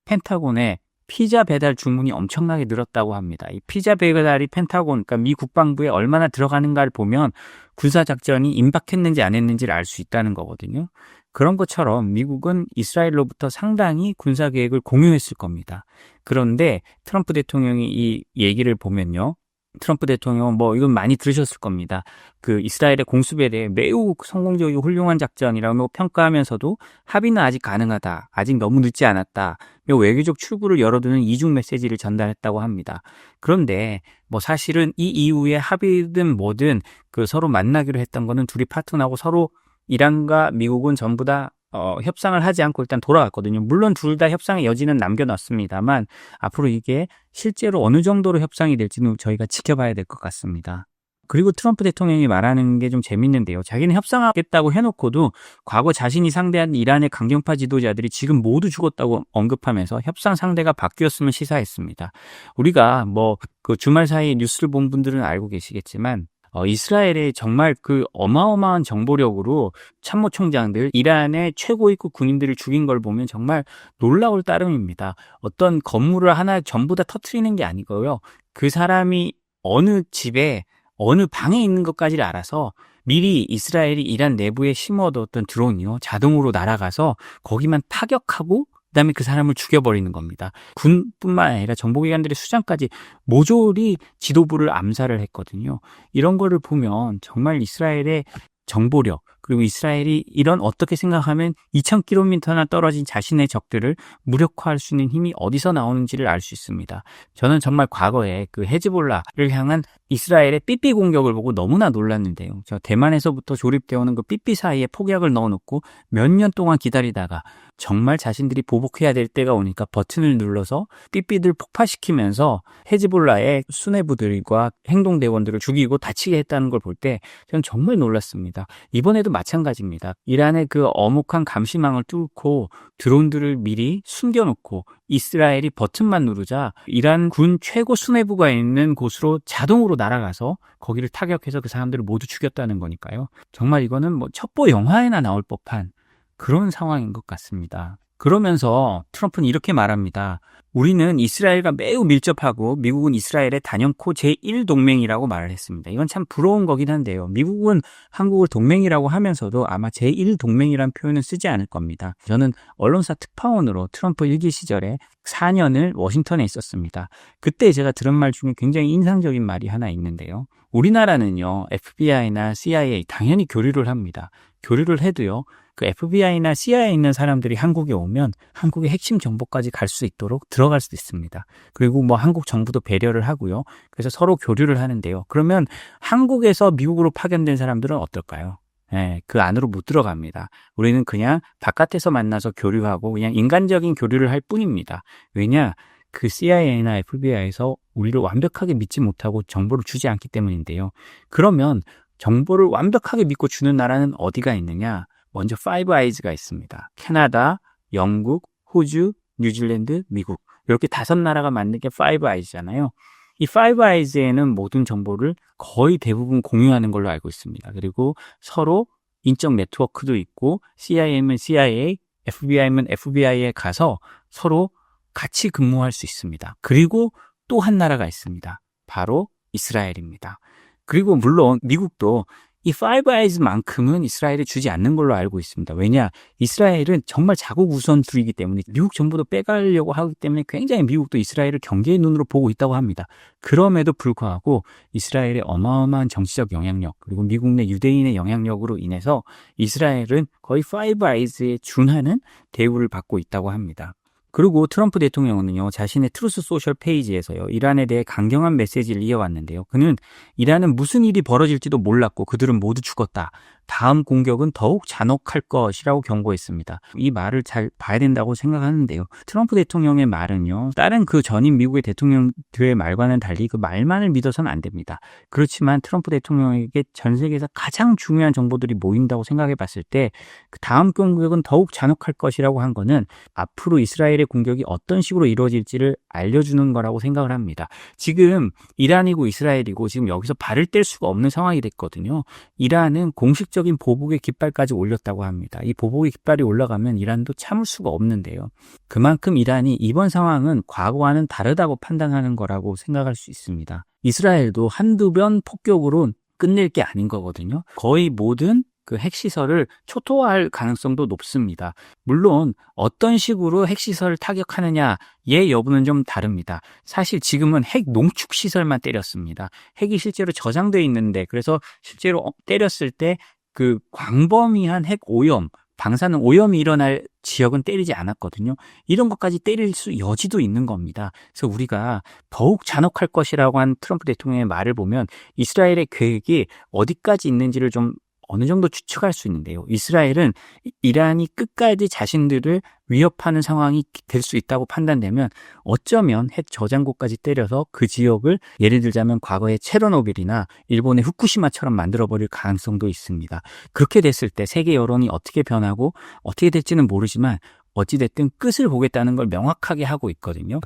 펜타곤에 피자 배달 주문이 엄청나게 늘었다고 합니다. 이 피자 배달이 펜타곤, 그러니까 미 국방부에 얼마나 들어가는가를 보면 군사작전이 임박했는지 안 했는지를 알 수 있다는 거거든요. 그런 것처럼 미국은 이스라엘로부터 상당히 군사계획을 공유했을 겁니다. 그런데 트럼프 대통령이 이 얘기를 보면요. 트럼프 대통령은 뭐 이건 많이 들으셨을 겁니다. 그 이스라엘의 공습에 대해 매우 성공적이고 훌륭한 작전이라고 평가하면서도 합의는 아직 가능하다. 아직 너무 늦지 않았다. 외교적 출구를 열어두는 이중 메시지를 전달했다고 합니다. 그런데 뭐 사실은 이 이후에 합의든 뭐든 그 서로 만나기로 했던 거는 둘이 파트너하고 서로 이란과 미국은 전부 다 협상을 하지 않고 일단 돌아갔거든요. 물론 둘 다 협상의 여지는 남겨놨습니다만 앞으로 이게 실제로 어느 정도로 협상이 될지는 저희가 지켜봐야 될 것 같습니다. 그리고 트럼프 대통령이 말하는 게 좀 재밌는데요. 자기는 협상하겠다고 해놓고도 과거 자신이 상대한 이란의 강경파 지도자들이 지금 모두 죽었다고 언급하면서 협상 상대가 바뀌었음을 시사했습니다. 우리가 그 주말 사이 뉴스를 본 분들은 알고 계시겠지만 이스라엘의 정말 그 어마어마한 정보력으로 참모총장들, 이란의 최고위급 군인들을 죽인 걸 보면 정말 놀라울 따름입니다. 어떤 건물을 하나 전부 다 터트리는 게 아니고요. 그 사람이 어느 집에 어느 방에 있는 것까지를 알아서 미리 이스라엘이 이란 내부에 심어뒀던 드론이요, 자동으로 날아가서 거기만 타격하고 그다음에 그 사람을 죽여버리는 겁니다. 군뿐만 아니라 정보기관들의 수장까지 모조리 지도부를 암살을 했거든요. 이런 거를 보면 정말 이스라엘의 정보력, 그리고 이스라엘이 이런 어떻게 생각하면 2000km나 떨어진 자신의 적들을 무력화할 수 있는 힘이 어디서 나오는지를 알 수 있습니다. 저는 정말 과거에 그 헤즈볼라를 향한 이스라엘의 삐삐 공격을 보고 너무나 놀랐는데요. 저 대만에서부터 조립되어 오는 그 삐삐 사이에 폭약을 넣어놓고 몇 년 동안 기다리다가 정말 자신들이 보복해야 될 때가 오니까 버튼을 눌러서 삐삐들 폭파시키면서 헤즈볼라의 수뇌부들과 행동대원들을 죽이고 다치게 했다는 걸 볼 때 저는 정말 놀랐습니다. 이번에도 마찬가지입니다. 이란의 그 어묵한 감시망을 뚫고 드론들을 미리 숨겨놓고 이스라엘이 버튼만 누르자 이란 군 최고 수뇌부가 있는 곳으로 자동으로 날아가서 거기를 타격해서 그 사람들을 모두 죽였다는 거니까요. 정말 이거는 첩보 영화에나 나올 법한 그런 상황인 것 같습니다. 그러면서 트럼프는 이렇게 말합니다. 우리는 이스라엘과 매우 밀접하고 미국은 이스라엘의 단연코 제1동맹이라고 말을 했습니다. 이건 참 부러운 거긴 한데요. 미국은 한국을 동맹이라고 하면서도 아마 제1동맹이라는 표현은 쓰지 않을 겁니다. 저는 언론사 특파원으로 트럼프 1기 시절에 4년을 워싱턴에 있었습니다. 그때 제가 들은 말 중에 굉장히 인상적인 말이 하나 있는데요. 우리나라는요, FBI나 CIA 당연히 교류를 합니다. 교류를 해도요, 그 FBI나 CIA에 있는 사람들이 한국에 오면 한국의 핵심 정보까지 갈 수 있도록 들어갈 수 있습니다. 그리고 한국 정부도 배려를 하고요. 그래서 서로 교류를 하는데요. 그러면 한국에서 미국으로 파견된 사람들은 어떨까요? 그 안으로 못 들어갑니다. 우리는 그냥 바깥에서 만나서 교류하고 그냥 인간적인 교류를 할 뿐입니다. 왜냐? 그 CIA나 FBI에서 우리를 완벽하게 믿지 못하고 정보를 주지 않기 때문인데요. 그러면 정보를 완벽하게 믿고 주는 나라는 어디가 있느냐? 먼저 파이브 아이즈가 있습니다. 캐나다, 영국, 호주, 뉴질랜드, 미국. 이렇게 5나라가 만든 게 파이브 아이즈잖아요. 이 파이브 아이즈에는 모든 정보를 거의 대부분 공유하는 걸로 알고 있습니다. 그리고 서로 인적 네트워크도 있고 CIA면 CIA, FBI면 FBI에 가서 서로 같이 근무할 수 있습니다. 그리고 또 한 나라가 있습니다. 바로 이스라엘입니다. 그리고 물론 미국도 이 파이브 아이즈만큼은 이스라엘에 주지 않는 걸로 알고 있습니다. 왜냐? 이스라엘은 정말 자국 우선주의이기 때문에 미국 정부도 빼가려고 하기 때문에 굉장히 미국도 이스라엘을 경계의 눈으로 보고 있다고 합니다. 그럼에도 불구하고 이스라엘의 어마어마한 정치적 영향력 그리고 미국 내 유대인의 영향력으로 인해서 이스라엘은 거의 파이브 아이즈에 준하는 대우를 받고 있다고 합니다. 그리고 트럼프 대통령은요, 자신의 트루스 소셜 페이지에서요, 이란에 대해 강경한 메시지를 이어왔는데요. 그는 이란은 무슨 일이 벌어질지도 몰랐고 그들은 모두 죽었다. 다음 공격은 더욱 잔혹할 것이라고 경고했습니다. 이 말을 잘 봐야 된다고 생각하는데요. 트럼프 대통령의 말은요, 다른 그 전임 미국의 대통령들의 말과는 달리 그 말만을 믿어서는 안 됩니다. 그렇지만 트럼프 대통령에게 전 세계에서 가장 중요한 정보들이 모인다고 생각해 봤을 때 그 다음 공격은 더욱 잔혹할 것이라고 한 거는 앞으로 이스라엘의 공격이 어떤 식으로 이루어질지를 알려주는 거라고 생각을 합니다. 지금 이란이고 이스라엘이고 지금 여기서 발을 뗄 수가 없는 상황이 됐거든요. 이란은 공식적인 보복의 깃발까지 올렸다고 합니다. 이 보복의 깃발이 올라가면 이란도 참을 수가 없는데요. 그만큼 이란이 이번 상황은 과거와는 다르다고 판단하는 거라고 생각할 수 있습니다. 이스라엘도 한두 번 폭격으로 끝낼 게 아닌 거거든요. 거의 모든 그 핵시설을 초토화할 가능성도 높습니다. 물론 어떤 식으로 핵시설을 타격하느냐의 여부는 좀 다릅니다. 사실 지금은 핵 농축시설만 때렸습니다. 핵이 실제로 저장되어 있는데 그래서 실제로 때렸을 때 그 광범위한 핵 오염, 방사능 오염이 일어날 지역은 때리지 않았거든요. 이런 것까지 때릴 수 여지도 있는 겁니다. 그래서 우리가 더욱 잔혹할 것이라고 한 트럼프 대통령의 말을 보면 이스라엘의 계획이 어디까지 있는지를 좀 어느 정도 추측할 수 있는데요. 이스라엘은 이란이 끝까지 자신들을 위협하는 상황이 될 수 있다고 판단되면 어쩌면 핵 저장고까지 때려서 그 지역을 예를 들자면 과거의 체르노빌이나 일본의 후쿠시마처럼 만들어버릴 가능성도 있습니다. 그렇게 됐을 때 세계 여론이 어떻게 변하고 어떻게 될지는 모르지만 어찌됐든 끝을 보겠다는 걸 명확하게 하고 있거든요.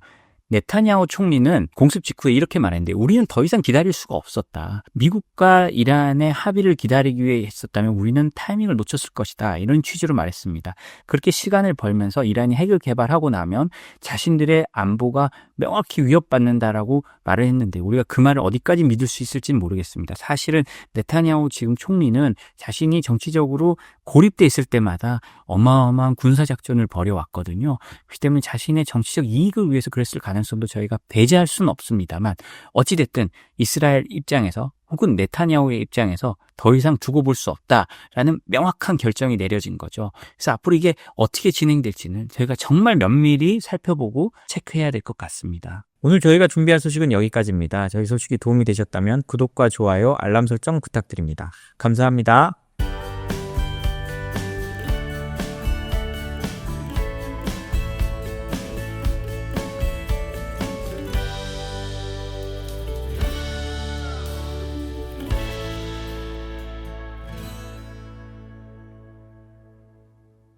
네타냐후 총리는 공습 직후에 이렇게 말했는데 우리는 더 이상 기다릴 수가 없었다. 미국과 이란의 합의를 기다리기 위해 했었다면 우리는 타이밍을 놓쳤을 것이다. 이런 취지로 말했습니다. 그렇게 시간을 벌면서 이란이 핵을 개발하고 나면 자신들의 안보가 명확히 위협받는다라고 말을 했는데 우리가 그 말을 어디까지 믿을 수 있을지는 모르겠습니다. 사실은 네타냐후 지금 총리는 자신이 정치적으로 고립돼 있을 때마다 어마어마한 군사작전을 벌여왔거든요. 그렇기 때문에 자신의 정치적 이익을 위해서 그랬을 가능성도 저희가 배제할 수는 없습니다만 어찌됐든 이스라엘 입장에서 혹은 네타냐후의 입장에서 더 이상 두고 볼 수 없다라는 명확한 결정이 내려진 거죠. 그래서 앞으로 이게 어떻게 진행될지는 저희가 정말 면밀히 살펴보고 체크해야 될 것 같습니다. 오늘 저희가 준비한 소식은 여기까지입니다. 저희 소식이 도움이 되셨다면 구독과 좋아요, 알람 설정 부탁드립니다. 감사합니다.